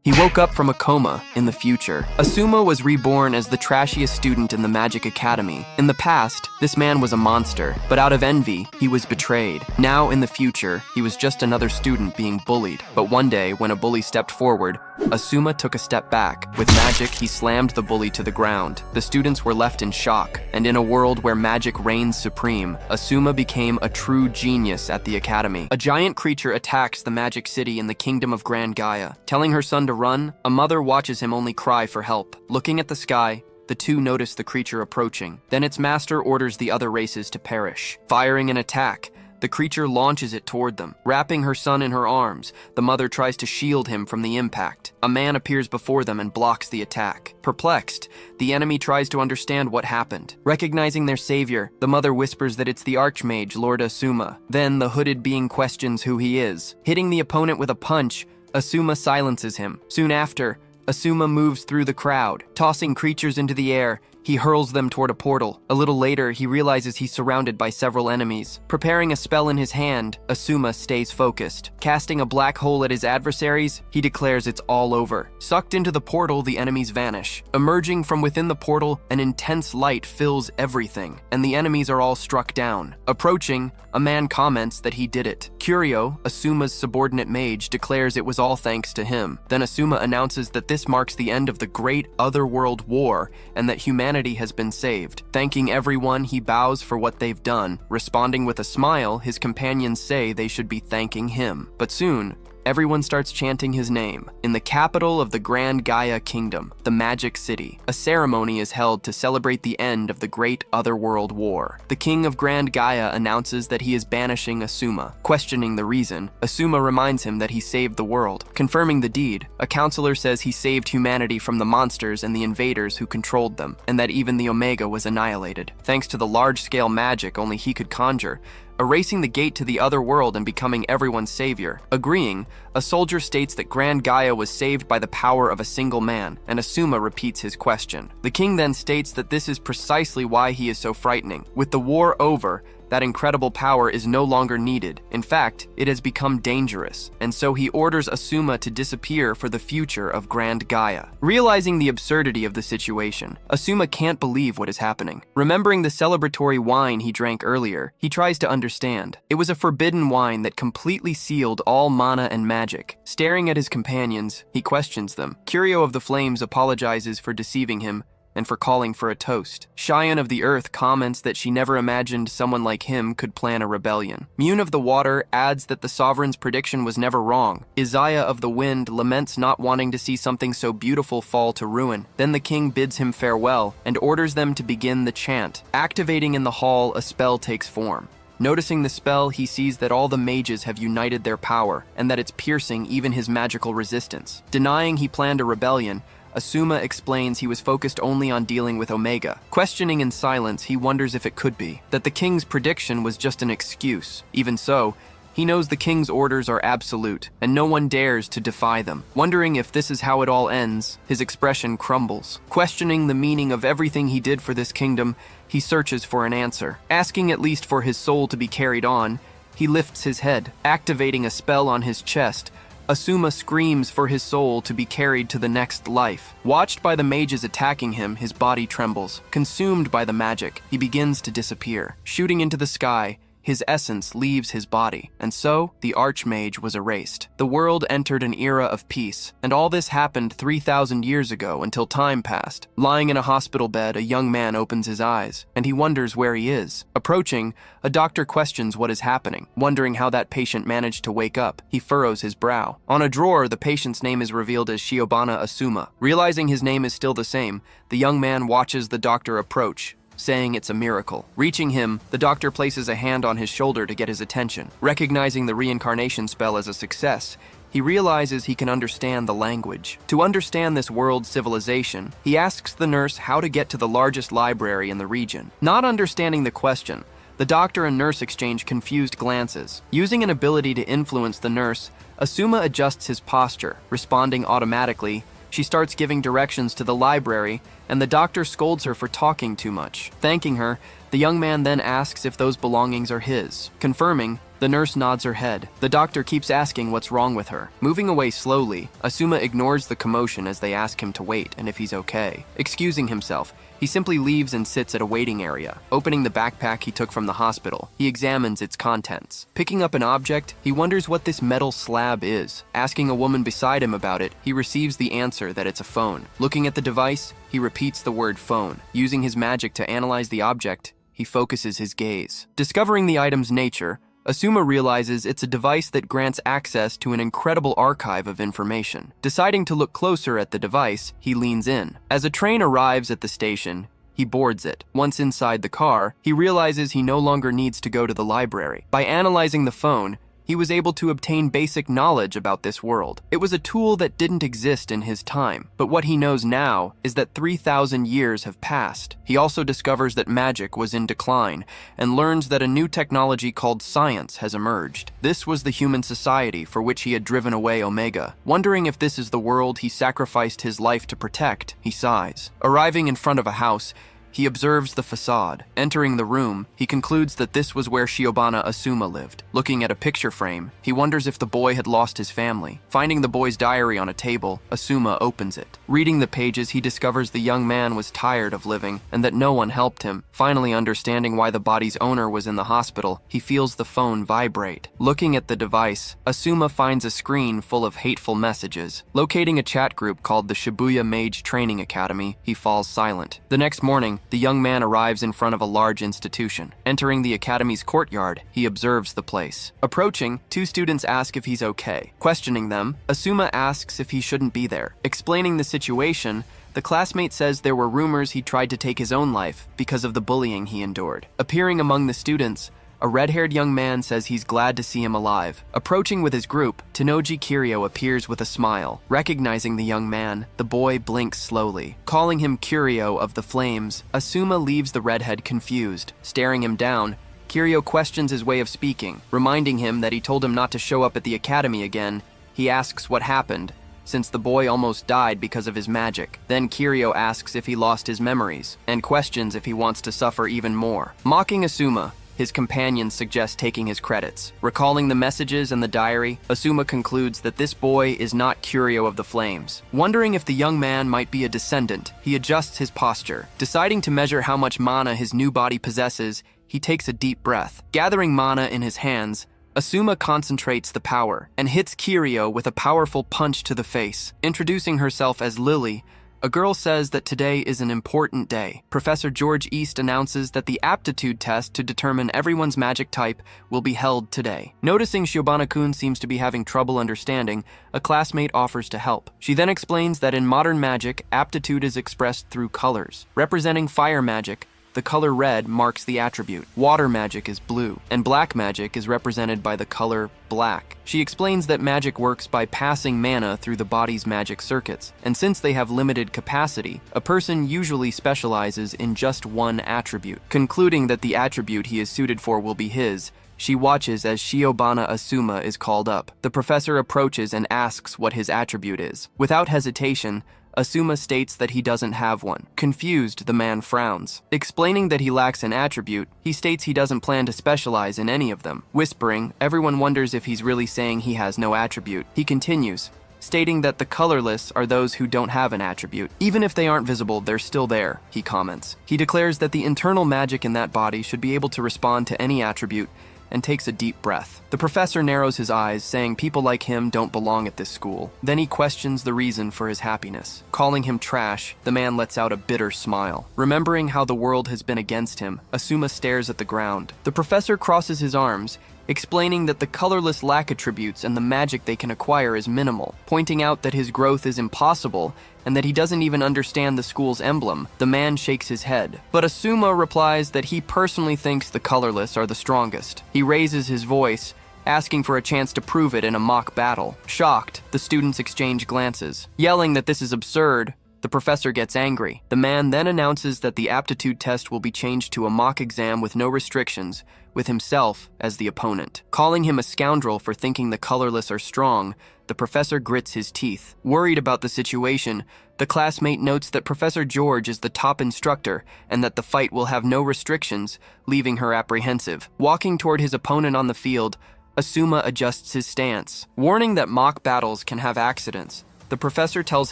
He woke up from a coma in the future. Asuma was reborn as the trashiest student in the Magic Academy. In the past, this man was a monster, but out of envy, he was betrayed. Now, in the future, he was just another student being bullied. But one day, when a bully stepped forward, Asuma took a step back. With magic, he slammed the bully to the ground. The students were left in shock, and in a world where magic reigns supreme, Asuma became a true genius at the academy. A giant creature attacks the magic city in the kingdom of Grand Gaia. Telling her son to run, a mother watches him only cry for help. Looking at the sky, the two notice the creature approaching. Then its master orders the other races to perish. Firing an attack, the creature launches it toward them. Wrapping her son in her arms, the mother tries to shield him from the impact. A man appears before them and blocks the attack. Perplexed, the enemy tries to understand what happened. Recognizing their savior, the mother whispers that it's the Archmage, Lord Asuma. Then the hooded being questions who he is. Hitting the opponent with a punch, Asuma silences him. Soon after, Asuma moves through the crowd. Tossing creatures into the air, he hurls them toward a portal. A little later, he realizes he's surrounded by several enemies. Preparing a spell in his hand, Asuma stays focused. Casting a black hole at his adversaries, he declares it's all over. Sucked into the portal, the enemies vanish. Emerging from within the portal, an intense light fills everything, and the enemies are all struck down. Approaching, a man comments that he did it. Curio, Asuma's subordinate mage, declares it was all thanks to him. Then Asuma announces that this marks the end of the Great Otherworld War, and that humanity has been saved. Thanking everyone, he bows for what they've done. Responding with a smile, his companions say they should be thanking him. But soon, everyone starts chanting his name. In the capital of the Grand Gaia Kingdom, the Magic City, a ceremony is held to celebrate the end of the Great Otherworld War. The king of Grand Gaia announces that he is banishing Asuma. Questioning the reason, Asuma reminds him that he saved the world. Confirming the deed, a counselor says he saved humanity from the monsters and the invaders who controlled them, and that even the Omega was annihilated, thanks to the large-scale magic only he could conjure, erasing the gate to the other world and becoming everyone's savior. Agreeing, a soldier states that Grand Gaia was saved by the power of a single man, and Asuma repeats his question. The king then states that this is precisely why he is so frightening. With the war over, that incredible power is no longer needed. In fact, it has become dangerous, and so he orders Asuma to disappear for the future of Grand Gaia. Realizing the absurdity of the situation, Asuma can't believe what is happening. Remembering the celebratory wine he drank earlier, he tries to understand. It was a forbidden wine that completely sealed all mana and magic. Staring at his companions, he questions them. Curio of the Flames apologizes for deceiving him and for calling for a toast. Cheyenne of the Earth comments that she never imagined someone like him could plan a rebellion. Mune of the Water adds that the Sovereign's prediction was never wrong. Isaiah of the Wind laments not wanting to see something so beautiful fall to ruin. Then the king bids him farewell and orders them to begin the chant. Activating in the hall, a spell takes form. Noticing the spell, he sees that all the mages have united their power, and that it's piercing even his magical resistance. Denying he planned a rebellion, Asuma explains he was focused only on dealing with Omega. Questioning in silence, he wonders if it could be that the king's prediction was just an excuse. Even so, he knows the king's orders are absolute, and no one dares to defy them. Wondering if this is how it all ends, his expression crumbles. Questioning the meaning of everything he did for this kingdom, he searches for an answer. Asking at least for his soul to be carried on, he lifts his head. Activating a spell on his chest, Asuma screams for his soul to be carried to the next life. Watched by the mages attacking him, his body trembles. Consumed by the magic, he begins to disappear. Shooting into the sky, his essence leaves his body, and so the Archmage was erased. The world entered an era of peace, and all this happened 3,000 years ago until time passed. Lying in a hospital bed, a young man opens his eyes, and he wonders where he is. Approaching, a doctor questions what is happening. Wondering how that patient managed to wake up, he furrows his brow. On a drawer, the patient's name is revealed as Shiobana Asuma. Realizing his name is still the same, the young man watches the doctor approach, saying it's a miracle. Reaching him, the doctor places a hand on his shoulder to get his attention. Recognizing the reincarnation spell as a success, he realizes he can understand the language. To understand this world's civilization, he asks the nurse how to get to the largest library in the region. Not understanding the question, the doctor and nurse exchange confused glances. Using an ability to influence the nurse, Asuma adjusts his posture. Responding automatically, she starts giving directions to the library, and the doctor scolds her for talking too much. Thanking her, the young man then asks if those belongings are his. Confirming, The nurse nods her head. The doctor keeps asking what's wrong with her. Moving away slowly, Asuma ignores the commotion as they ask him to wait and if he's okay. Excusing himself, he simply leaves and sits at a waiting area. Opening the backpack he took from the hospital, he examines its contents. Picking up an object, he wonders what this metal slab is. Asking a woman beside him about it, he receives the answer that it's a phone. Looking at the device, he repeats the word phone. Using his magic to analyze the object, he focuses his gaze. Discovering the item's nature, Asuma realizes it's a device that grants access to an incredible archive of information. Deciding to look closer at the device, he leans in. As a train arrives at the station, he boards it. Once inside the car, he realizes he no longer needs to go to the library. By analyzing the phone, he was able to obtain basic knowledge about this world. It was a tool that didn't exist in his time, but what he knows now is that 3,000 years have passed. He also discovers that magic was in decline and learns that a new technology called science has emerged. This was the human society for which he had driven away Omega. Wondering if this is the world he sacrificed his life to protect, he sighs. Arriving in front of a house, he observes the facade. Entering the room, he concludes that this was where Shiobana Asuma lived. Looking at a picture frame, he wonders if the boy had lost his family. Finding the boy's diary on a table, Asuma opens it. Reading the pages, he discovers the young man was tired of living and that no one helped him. Finally understanding why the body's owner was in the hospital, he feels the phone vibrate. Looking at the device, Asuma finds a screen full of hateful messages. Locating a chat group called the Shibuya Mage Training Academy, he falls silent. The next morning, the young man arrives in front of a large institution. Entering the academy's courtyard, he observes the place. Approaching, two students ask if he's okay. Questioning them, Asuma asks if he shouldn't be there. Explaining the situation, the classmate says there were rumors he tried to take his own life because of the bullying he endured. Appearing among the students, a red-haired young man says he's glad to see him alive. Approaching with his group, Tenoji Kiryo appears with a smile. Recognizing the young man, the boy blinks slowly. Calling him Kiryo of the Flames, Asuma leaves the redhead confused. Staring him down, Kiryo questions his way of speaking. Reminding him that he told him not to show up at the academy again, he asks what happened, since the boy almost died because of his magic. Then Kiryo asks if he lost his memories, and questions if he wants to suffer even more. Mocking Asuma, his companions suggest taking his credits. Recalling the messages and the diary, Asuma concludes that this boy is not Kiryo of the Flames. Wondering if the young man might be a descendant, he adjusts his posture. Deciding to measure how much mana his new body possesses, he takes a deep breath. Gathering mana in his hands, Asuma concentrates the power and hits Kiryo with a powerful punch to the face. Introducing herself as Lily, a girl says that today is an important day. Professor George East announces that the aptitude test to determine everyone's magic type will be held today. Noticing Shiobana-kun seems to be having trouble understanding, a classmate offers to help. She then explains that in modern magic, aptitude is expressed through colors. Representing fire magic, the color red marks the attribute. Water magic is blue, and black magic is represented by the color black. She explains that magic works by passing mana through the body's magic circuits, and since they have limited capacity, a person usually specializes in just one attribute. Concluding that the attribute he is suited for will be his, she watches as Shiobana Asuma is called up. The professor approaches and asks what his attribute is. Without hesitation, Asuma states that he doesn't have one. Confused, the man frowns. Explaining that he lacks an attribute, he states he doesn't plan to specialize in any of them. Whispering, everyone wonders if he's really saying he has no attribute. He continues, stating that the colorless are those who don't have an attribute. Even if they aren't visible, they're still there, he comments. He declares that the internal magic in that body should be able to respond to any attribute, and takes a deep breath. The professor narrows his eyes, saying people like him don't belong at this school. Then he questions the reason for his happiness. Calling him trash, the man lets out a bitter smile. Remembering how the world has been against him, Asuma stares at the ground. The professor crosses his arms, explaining that the colorless lack attributes and the magic they can acquire is minimal, pointing out that his growth is impossible and that he doesn't even understand the school's emblem. The man shakes his head, but Asuma replies that he personally thinks the colorless are the strongest. He raises his voice, asking for a chance to prove it in a mock battle. Shocked, the students exchange glances. Yelling that this is absurd, the professor gets angry. The man then announces that the aptitude test will be changed to a mock exam with no restrictions, with himself as the opponent. Calling him a scoundrel for thinking the colorless are strong, The professor grits his teeth. Worried about the situation, the classmate notes that Professor George is the top instructor and that the fight will have no restrictions, leaving her apprehensive. Walking toward his opponent on the field, Asuma adjusts his stance. Warning that mock battles can have accidents, the professor tells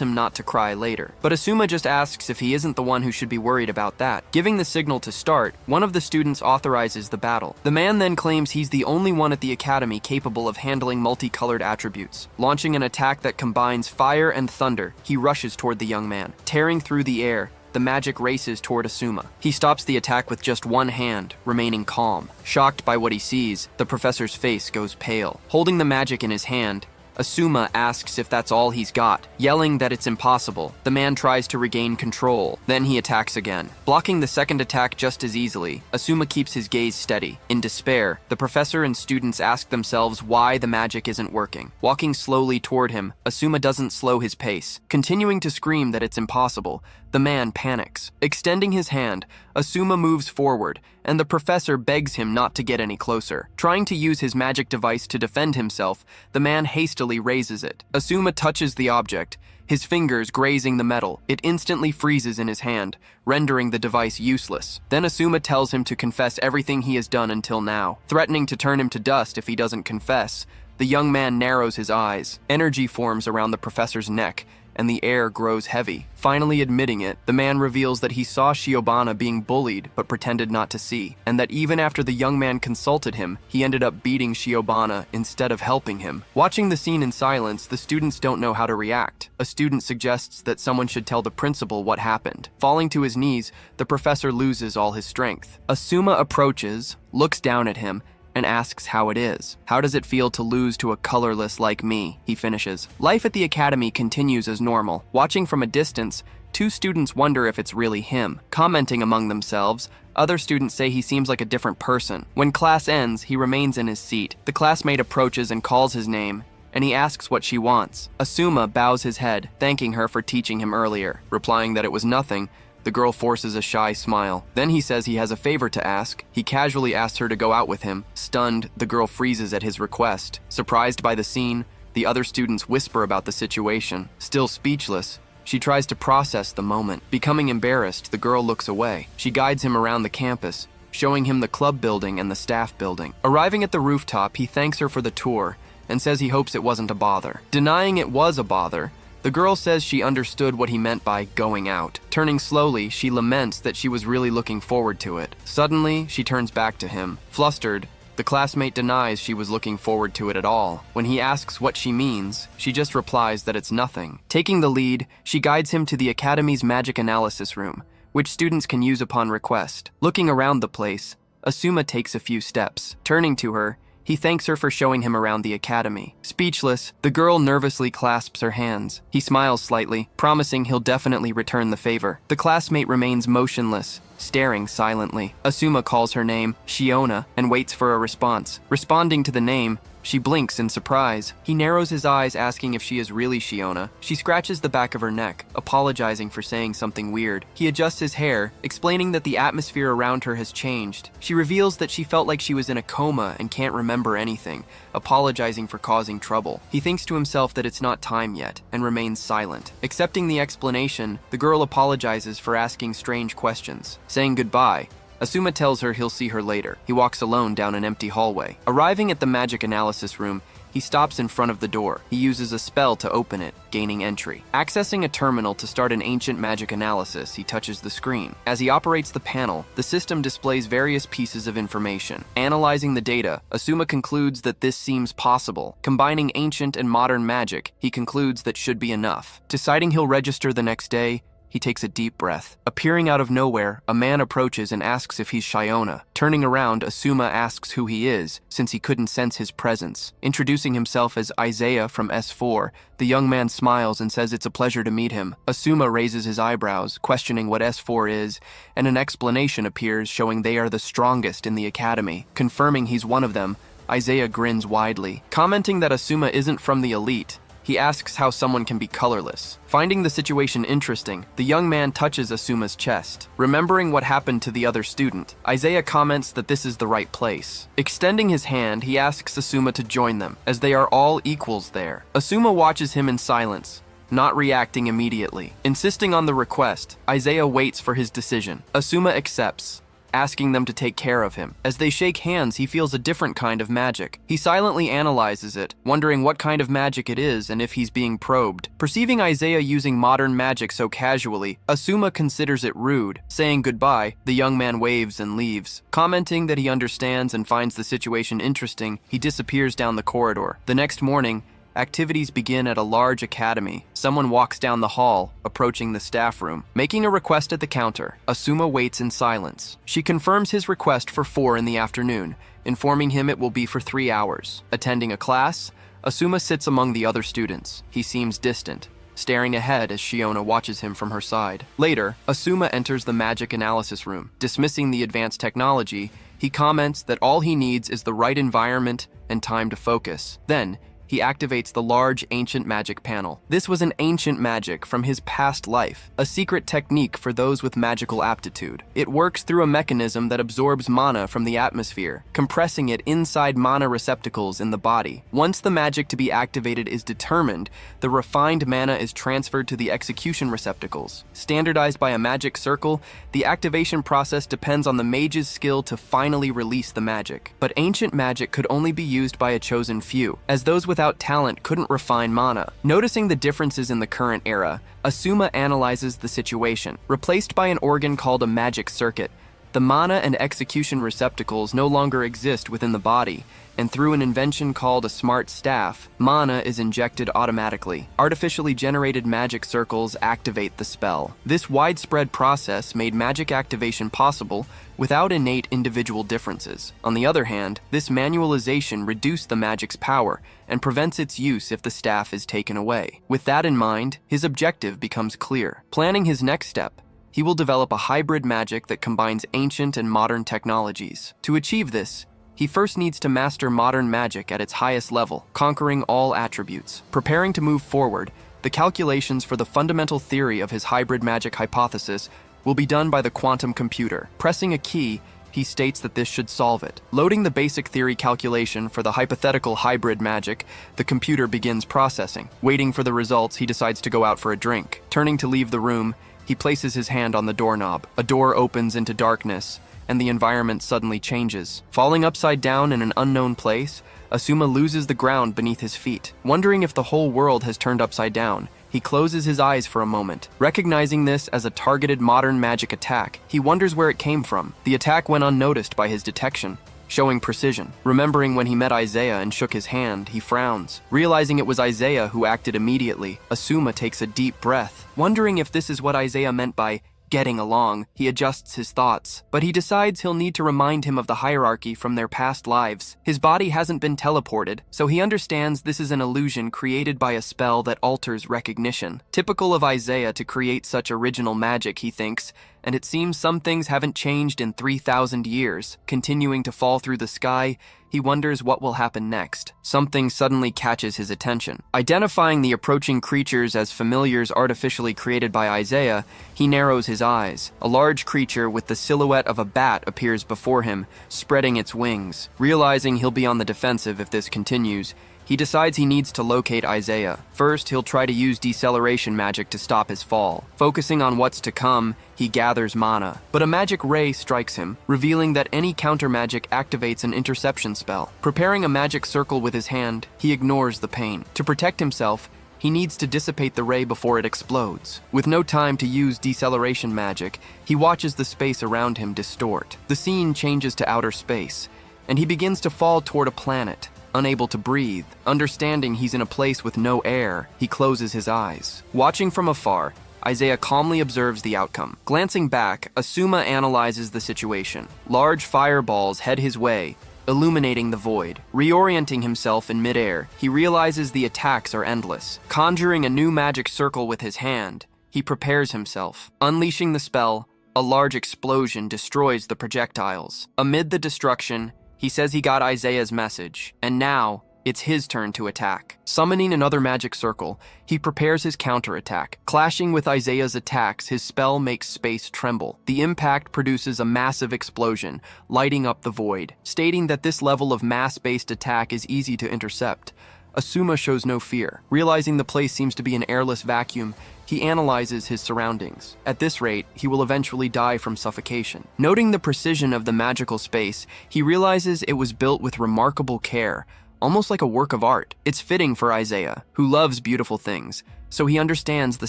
him not to cry later. But Asuma just asks if he isn't the one who should be worried about that. Giving the signal to start, one of the students authorizes the battle. The man then claims he's the only one at the academy capable of handling multicolored attributes. Launching an attack that combines fire and thunder, he rushes toward the young man. Tearing through the air, the magic races toward Asuma. He stops the attack with just one hand, remaining calm. Shocked by what he sees, the professor's face goes pale. Holding the magic in his hand, Asuma asks if that's all he's got. Yelling that it's impossible, the man tries to regain control. Then he attacks again. Blocking the second attack just as easily, Asuma keeps his gaze steady. In despair, the professor and students ask themselves why the magic isn't working. Walking slowly toward him, Asuma doesn't slow his pace. Continuing to scream that it's impossible, the man panics. Extending his hand, Asuma moves forward, and the professor begs him not to get any closer. Trying to use his magic device to defend himself, the man hastily raises it. Asuma touches the object, his fingers grazing the metal. It instantly freezes in his hand, rendering the device useless. Then Asuma tells him to confess everything he has done until now, threatening to turn him to dust if he doesn't confess. The young man narrows his eyes. Energy forms around the professor's neck, and the air grows heavy. Finally admitting it, the man reveals that he saw Shiobana being bullied but pretended not to see, and that even after the young man consulted him, he ended up beating Shiobana instead of helping him. Watching the scene in silence, the students don't know how to react. A student suggests that someone should tell the principal what happened. Falling to his knees, the professor loses all his strength. Asuma approaches, looks down at him, and asks how it is. How does it feel to lose to a colorless like me? He finishes. Life at the academy continues as normal. Watching from a distance, two students wonder if it's really him. Commenting among themselves, other students say he seems like a different person. When class ends, he remains in his seat. The classmate approaches and calls his name, and he asks what she wants. Asuma bows his head, thanking her for teaching him earlier. Replying that it was nothing, the girl forces a shy smile. Then he says he has a favor to ask. He casually asks her to go out with him. Stunned, the girl freezes at his request. Surprised by the scene, the other students whisper about the situation. Still speechless, she tries to process the moment. Becoming embarrassed, the girl looks away. She guides him around the campus, showing him the club building and the staff building. Arriving at the rooftop, he thanks her for the tour and says he hopes it wasn't a bother. Denying it was a bother, the girl says she understood what he meant by going out. Turning slowly, she laments that she was really looking forward to it. Suddenly, she turns back to him. Flustered, the classmate denies she was looking forward to it at all. When he asks what she means, she just replies that it's nothing. Taking the lead, she guides him to the academy's magic analysis room, which students can use upon request. Looking around the place, Asuma takes a few steps. Turning to her, he thanks her for showing him around the academy. Speechless, the girl nervously clasps her hands. He smiles slightly, promising he'll definitely return the favor. The classmate remains motionless, staring silently. Asuma calls her name, Shiona, and waits for a response. Responding to the name, she blinks in surprise. He narrows his eyes, asking if she is really Shiona. She scratches the back of her neck, apologizing for saying something weird. He adjusts his hair, explaining that the atmosphere around her has changed. She reveals that she felt like she was in a coma and can't remember anything, apologizing for causing trouble. He thinks to himself that it's not time yet, and remains silent. Accepting the explanation, the girl apologizes for asking strange questions. Saying goodbye, Asuma tells her he'll see her later. He walks alone down an empty hallway. Arriving at the magic analysis room, he stops in front of the door. He uses a spell to open it, gaining entry. Accessing a terminal to start an ancient magic analysis, he touches the screen. As he operates the panel, the system displays various pieces of information. Analyzing the data, Asuma concludes that this seems possible. Combining ancient and modern magic, he concludes that should be enough. Deciding he'll register the next day, he takes a deep breath. Appearing out of nowhere, a man approaches and asks if he's Shiona. Turning around, Asuma asks who he is, since he couldn't sense his presence. Introducing himself as Isaiah from S4, the young man smiles and says it's a pleasure to meet him. Asuma raises his eyebrows, questioning what S4 is, and an explanation appears showing they are the strongest in the academy. Confirming he's one of them, Isaiah grins widely. Commenting that Asuma isn't from the elite, He asks how someone can be colorless. Finding the situation interesting, the young man touches Asuma's chest. Remembering what happened to the other student, Isaiah comments that this is the right place. Extending his hand, he asks Asuma to join them, as they are all equals there. Asuma watches him in silence, not reacting immediately. Insisting on the request, Isaiah waits for his decision. Asuma accepts, asking them to take care of him. As they shake hands, he feels a different kind of magic. He silently analyzes it, wondering what kind of magic it is and if he's being probed. Perceiving Isaiah using modern magic so casually, Asuma considers it rude. Saying goodbye, the young man waves and leaves. Commenting that he understands and finds the situation interesting, he disappears down the corridor. The next morning, activities begin at a large academy. Someone walks down the hall, approaching the staff room. Making a request at the counter, Asuma waits in silence. She confirms his request for 4 in the afternoon, informing him it will be for 3 hours. Attending a class, Asuma sits among the other students. He seems distant, staring ahead as Shiona watches him from her side. Later, Asuma enters the magic analysis room. Dismissing the advanced technology, he comments that all he needs is the right environment and time to focus. Then, he activates the large ancient magic panel. This was an ancient magic from his past life, a secret technique for those with magical aptitude. It works through a mechanism that absorbs mana from the atmosphere, compressing it inside mana receptacles in the body. Once the magic to be activated is determined, the refined mana is transferred to the execution receptacles. Standardized by a magic circle, the activation process depends on the mage's skill to finally release the magic. But ancient magic could only be used by a chosen few, as those without talent couldn't refine mana. Noticing the differences in the current era, Asuma analyzes the situation. Replaced by an organ called a magic circuit, the mana and execution receptacles no longer exist within the body, and through an invention called a smart staff, mana is injected automatically. Artificially generated magic circles activate the spell. This widespread process made magic activation possible without innate individual differences. On the other hand, this manualization reduced the magic's power and prevents its use if the staff is taken away. With that in mind, his objective becomes clear. Planning his next step, he will develop a hybrid magic that combines ancient and modern technologies. To achieve this, he first needs to master modern magic at its highest level, conquering all attributes. Preparing to move forward, the calculations for the fundamental theory of his hybrid magic hypothesis will be done by the quantum computer. Pressing a key, he states that this should solve it. Loading the basic theory calculation for the hypothetical hybrid magic, the computer begins processing. Waiting for the results, he decides to go out for a drink. Turning to leave the room, he places his hand on the doorknob. A door opens into darkness, and the environment suddenly changes. Falling upside down in an unknown place, Asuma loses the ground beneath his feet. Wondering if the whole world has turned upside down, he closes his eyes for a moment. Recognizing this as a targeted modern magic attack, he wonders where it came from. The attack went unnoticed by his detection, showing precision. Remembering when he met Isaiah and shook his hand, he frowns. Realizing it was Isaiah who acted immediately, Asuma takes a deep breath. Wondering if this is what Isaiah meant by getting along, he adjusts his thoughts, but he decides he'll need to remind him of the hierarchy from their past lives. His body hasn't been teleported, so he understands this is an illusion created by a spell that alters recognition. Typical of Isaiah to create such original magic, he thinks, and it seems some things haven't changed in 3,000 years. Continuing to fall through the sky, he wonders what will happen next. Something suddenly catches his attention. Identifying the approaching creatures as familiars artificially created by Isaiah, he narrows his eyes. A large creature with the silhouette of a bat appears before him, spreading its wings. Realizing he'll be on the defensive if this continues, he decides he needs to locate Isaiah. First, he'll try to use deceleration magic to stop his fall. Focusing on what's to come, he gathers mana. But a magic ray strikes him, revealing that any counter magic activates an interception spell. Preparing a magic circle with his hand, he ignores the pain. To protect himself, he needs to dissipate the ray before it explodes. With no time to use deceleration magic, he watches the space around him distort. The scene changes to outer space, and he begins to fall toward a planet. Unable to breathe, understanding he's in a place with no air, he closes his eyes. Watching from afar, Isaiah calmly observes the outcome. Glancing back, Asuma analyzes the situation. Large fireballs head his way, illuminating the void. Reorienting himself in midair, he realizes the attacks are endless. Conjuring a new magic circle with his hand, he prepares himself. Unleashing the spell, a large explosion destroys the projectiles. Amid the destruction, he says he got Isaiah's message, and now it's his turn to attack. Summoning another magic circle, he prepares his counterattack. Clashing with Isaiah's attacks, his spell makes space tremble. The impact produces a massive explosion, lighting up the void. Stating that this level of mass-based attack is easy to intercept, Asuma shows no fear. Realizing the place seems to be an airless vacuum, he analyzes his surroundings. At this rate, he will eventually die from suffocation. Noting the precision of the magical space, he realizes it was built with remarkable care, almost like a work of art. It's fitting for Isaiah, who loves beautiful things, so he understands the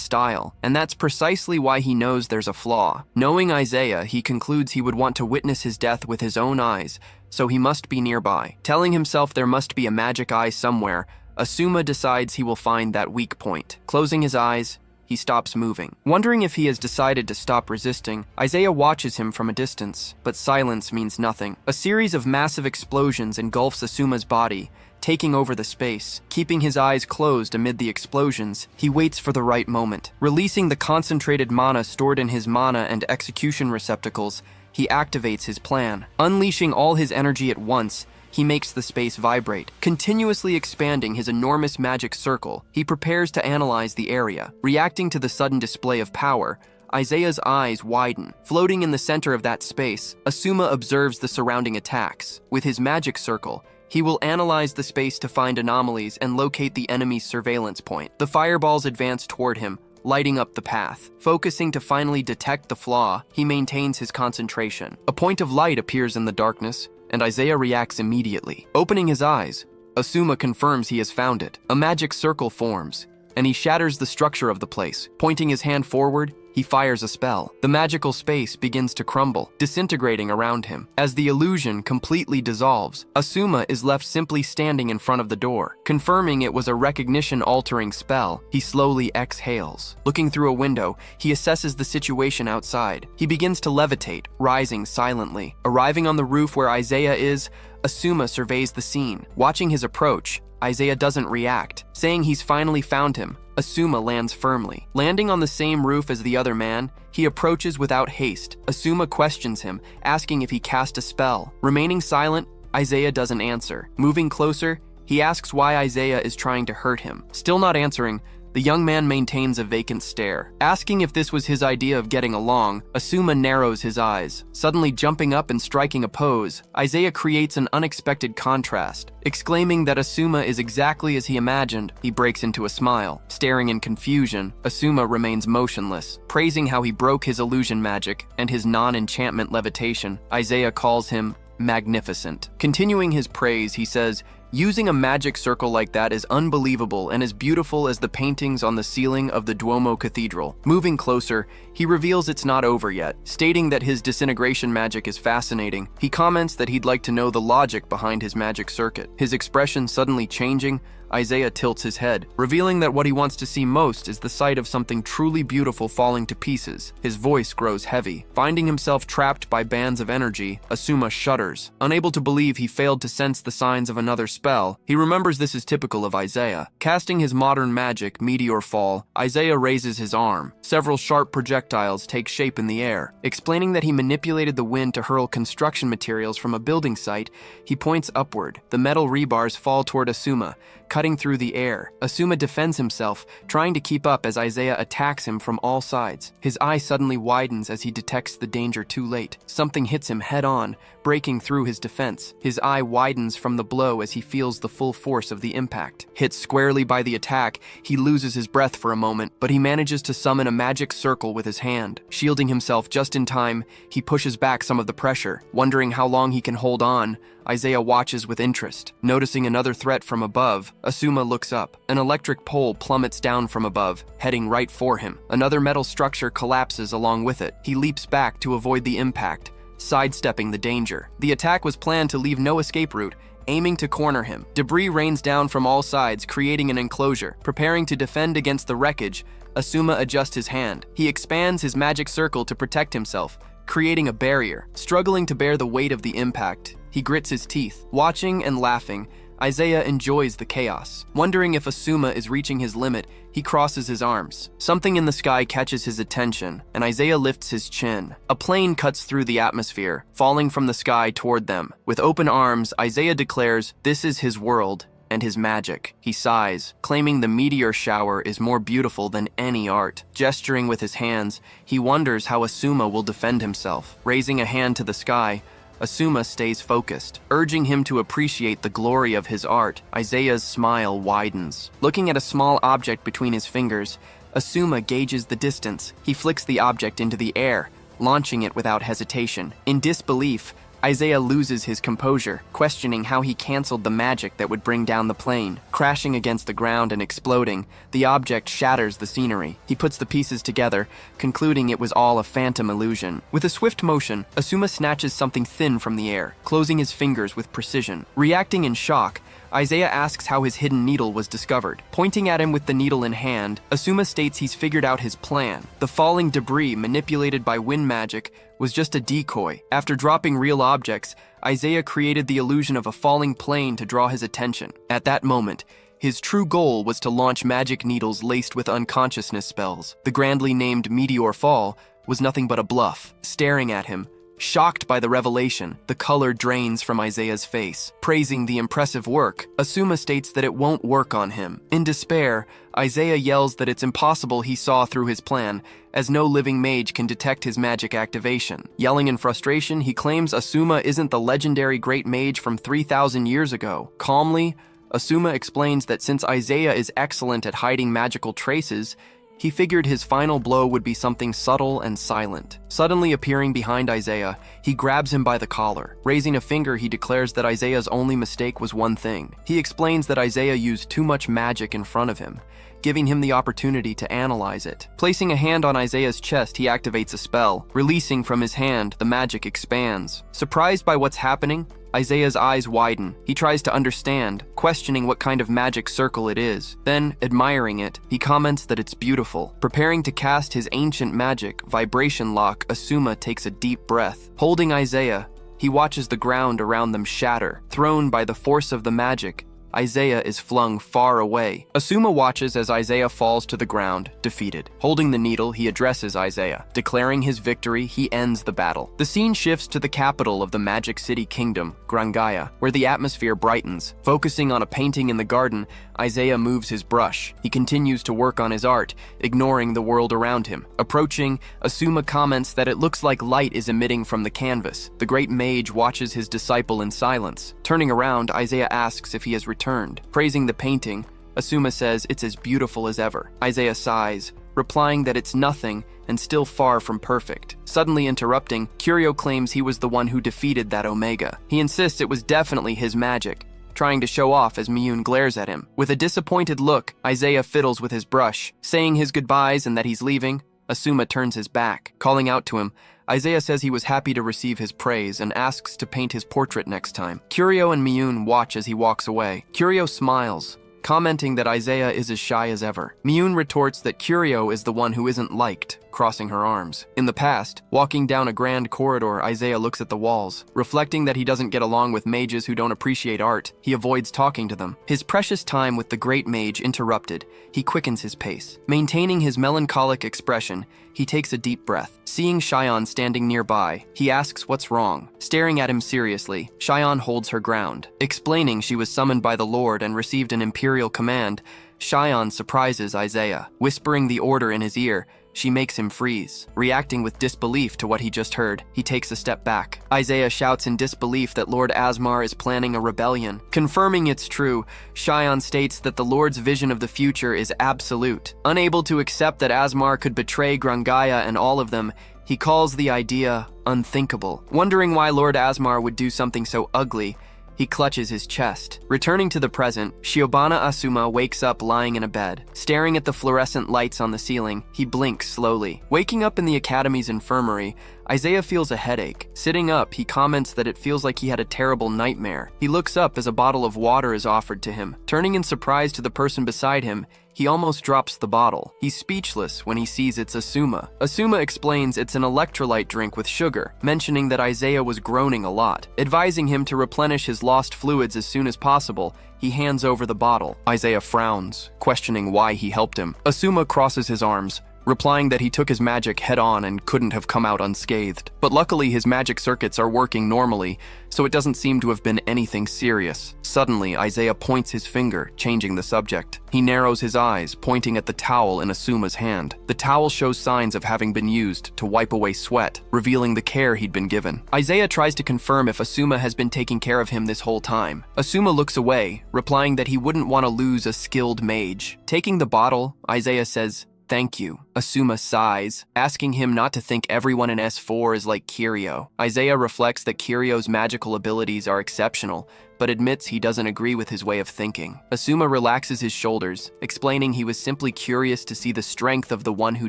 style, and that's precisely why he knows there's a flaw. Knowing Isaiah, he concludes he would want to witness his death with his own eyes, so he must be nearby. Telling himself there must be a magic eye somewhere, Asuma decides he will find that weak point. Closing his eyes, he stops moving. Wondering if he has decided to stop resisting, Isaiah watches him from a distance, but silence means nothing. A series of massive explosions engulfs Asuma's body, taking over the space. Keeping his eyes closed amid the explosions, he waits for the right moment. Releasing the concentrated mana stored in his mana and execution receptacles, he activates his plan. Unleashing all his energy at once, he makes the space vibrate. Continuously expanding his enormous magic circle, he prepares to analyze the area. Reacting to the sudden display of power, Isaiah's eyes widen. Floating in the center of that space, Asuma observes the surrounding attacks. With his magic circle, he will analyze the space to find anomalies and locate the enemy's surveillance point. The fireballs advance toward him, lighting up the path. Focusing to finally detect the flaw, he maintains his concentration. A point of light appears in the darkness, and Isaiah reacts immediately. Opening his eyes, Asuma confirms he has found it. A magic circle forms, and he shatters the structure of the place. Pointing his hand forward, he fires a spell. The magical space begins to crumble, disintegrating around him. As the illusion completely dissolves, Asuma is left simply standing in front of the door. Confirming it was a recognition-altering spell, he slowly exhales. Looking through a window, he assesses the situation outside. He begins to levitate, rising silently. Arriving on the roof where Isaiah is, Asuma surveys the scene. Watching his approach, Isaiah doesn't react. Saying he's finally found him, Asuma lands firmly. Landing on the same roof as the other man, he approaches without haste. Asuma questions him, asking if he cast a spell. Remaining silent, Isaiah doesn't answer. Moving closer, he asks why Isaiah is trying to hurt him. Still not answering, the young man maintains a vacant stare. Asking if this was his idea of getting along, Asuma narrows his eyes. Suddenly jumping up and striking a pose, Isaiah creates an unexpected contrast. Exclaiming that Asuma is exactly as he imagined, he breaks into a smile. Staring in confusion, Asuma remains motionless. Praising how he broke his illusion magic and his non-enchantment levitation, Isaiah calls him magnificent. Continuing his praise, he says, "Using a magic circle like that is unbelievable and as beautiful as the paintings on the ceiling of the Duomo Cathedral." Moving closer, he reveals it's not over yet. Stating that his disintegration magic is fascinating, he comments that he'd like to know the logic behind his magic circuit. His expression suddenly changing, Isaiah tilts his head, revealing that what he wants to see most is the sight of something truly beautiful falling to pieces. His voice grows heavy. Finding himself trapped by bands of energy, Asuma shudders. Unable to believe he failed to sense the signs of another spell, he remembers this is typical of Isaiah. Casting his modern magic, Meteor Fall, Isaiah raises his arm. Several sharp projectiles take shape in the air. Explaining that he manipulated the wind to hurl construction materials from a building site, he points upward. The metal rebars fall toward Asuma, cutting through the air. Asuma defends himself, trying to keep up as Isaiah attacks him from all sides. His eye suddenly widens as he detects the danger too late. Something hits him head-on, breaking through his defense. His eye widens from the blow as he feels the full force of the impact. Hit squarely by the attack, he loses his breath for a moment, but he manages to summon a magic circle with his hand. Shielding himself just in time, he pushes back some of the pressure. Wondering how long he can hold on, Isaiah watches with interest. Noticing another threat from above, Asuma looks up. An electric pole plummets down from above, heading right for him. Another metal structure collapses along with it. He leaps back to avoid the impact, sidestepping the danger. The attack was planned to leave no escape route, aiming to corner him. Debris rains down from all sides, creating an enclosure. Preparing to defend against the wreckage, Asuma adjusts his hand. He expands his magic circle to protect himself, creating a barrier. Struggling to bear the weight of the impact, he grits his teeth. Watching and laughing, Isaiah enjoys the chaos. Wondering if Asuma is reaching his limit, he crosses his arms. Something in the sky catches his attention, and Isaiah lifts his chin. A plane cuts through the atmosphere, falling from the sky toward them. With open arms, Isaiah declares, "This is his world, and his magic. He sighs, claiming the meteor shower is more beautiful than any art. Gesturing with his hands, he wonders how Asuma will defend himself. Raising a hand to the sky, Asuma stays focused, urging him to appreciate the glory of his art. Isaiah's smile widens. Looking at a small object between his fingers, Asuma gauges the distance. He flicks the object into the air, launching it without hesitation. In disbelief, Isaiah loses his composure, questioning how he canceled the magic that would bring down the plane. Crashing against the ground and exploding, the object shatters the scenery. He puts the pieces together, concluding it was all a phantom illusion. With a swift motion, Asuma snatches something thin from the air, closing his fingers with precision. Reacting in shock, Isaiah asks how his hidden needle was discovered. Pointing at him with the needle in hand, Asuma states he's figured out his plan. The falling debris manipulated by wind magic was just a decoy. After dropping real objects, Isaiah created the illusion of a falling plane to draw his attention. At that moment, his true goal was to launch magic needles laced with unconsciousness spells. The grandly named Meteor Fall was nothing but a bluff. Staring at him, shocked by the revelation, the color drains from Isaiah's face. Praising the impressive work, Asuma states that it won't work on him. In despair, Isaiah yells that it's impossible he saw through his plan, as no living mage can detect his magic activation. Yelling in frustration, he claims Asuma isn't the legendary great mage from 3,000 years ago. Calmly, Asuma explains that since Isaiah is excellent at hiding magical traces, he figured his final blow would be something subtle and silent. Suddenly appearing behind Isaiah, he grabs him by the collar. Raising a finger, he declares that Isaiah's only mistake was one thing. He explains that Isaiah used too much magic in front of him, giving him the opportunity to analyze it. Placing a hand on Isaiah's chest, he activates a spell. Releasing from his hand, the magic expands. Surprised by what's happening, Isaiah's eyes widen. He tries to understand, questioning what kind of magic circle it is. Then, admiring it, he comments that it's beautiful. Preparing to cast his ancient magic, Vibration Lock, Asuma takes a deep breath. Holding Isaiah, he watches the ground around them shatter. Thrown by the force of the magic, Isaiah is flung far away. Asuma watches as Isaiah falls to the ground, defeated. Holding the needle, he addresses Isaiah. Declaring his victory, he ends the battle. The scene shifts to the capital of the Magic City Kingdom, Grangaya, where the atmosphere brightens. Focusing on a painting in the garden, Isaiah moves his brush. He continues to work on his art, ignoring the world around him. Approaching, Asuma comments that it looks like light is emitting from the canvas. The great mage watches his disciple in silence. Turning around, Isaiah asks if he has returned. Praising the painting, Asuma says it's as beautiful as ever. Isaiah sighs, replying that it's nothing and still far from perfect. Suddenly interrupting, Curio claims he was the one who defeated that Omega. He insists it was definitely his magic, trying to show off as Miyun glares at him. With a disappointed look, Isaiah fiddles with his brush. Saying his goodbyes and that he's leaving, Asuma turns his back. Calling out to him, Isaiah says he was happy to receive his praise and asks to paint his portrait next time. Curio and Miyun watch as he walks away. Curio smiles, commenting that Isaiah is as shy as ever. Miyun retorts that Curio is the one who isn't liked, crossing her arms. In the past, walking down a grand corridor, Isaiah looks at the walls. Reflecting that he doesn't get along with mages who don't appreciate art, he avoids talking to them. His precious time with the great mage interrupted, he quickens his pace. Maintaining his melancholic expression, he takes a deep breath. Seeing Xion standing nearby, he asks what's wrong. Staring at him seriously, Xion holds her ground. Explaining she was summoned by the Lord and received an imperial command, Xion surprises Isaiah. Whispering the order in his ear, she makes him freeze. Reacting with disbelief to what he just heard, he takes a step back. Isaiah shouts in disbelief that Lord Asmar is planning a rebellion. Confirming it's true, Xion states that the Lord's vision of the future is absolute. Unable to accept that Asmar could betray Grangaya and all of them, he calls the idea unthinkable. Wondering why Lord Asmar would do something so ugly, he clutches his chest. Returning to the present, Shiobana Asuma wakes up lying in a bed. Staring at the fluorescent lights on the ceiling, he blinks slowly. Waking up in the academy's infirmary, Isaiah feels a headache. Sitting up, he comments that it feels like he had a terrible nightmare. He looks up as a bottle of water is offered to him. Turning in surprise to the person beside him, he almost drops the bottle. He's speechless when he sees it's Asuma. Asuma explains it's an electrolyte drink with sugar, mentioning that Isaiah was groaning a lot. Advising him to replenish his lost fluids as soon as possible, he hands over the bottle. Isaiah frowns, questioning why he helped him. Asuma crosses his arms, replying that he took his magic head-on and couldn't have come out unscathed. But luckily, his magic circuits are working normally, so it doesn't seem to have been anything serious. Suddenly, Isaiah points his finger, changing the subject. He narrows his eyes, pointing at the towel in Asuma's hand. The towel shows signs of having been used to wipe away sweat, revealing the care he'd been given. Isaiah tries to confirm if Asuma has been taking care of him this whole time. Asuma looks away, replying that he wouldn't want to lose a skilled mage. Taking the bottle, Isaiah says, "Thank you." Asuma sighs, asking him not to think everyone in S4 is like Kiryu. Isaiah reflects that Kiryu's magical abilities are exceptional, but admits he doesn't agree with his way of thinking. Asuma relaxes his shoulders, explaining he was simply curious to see the strength of the one who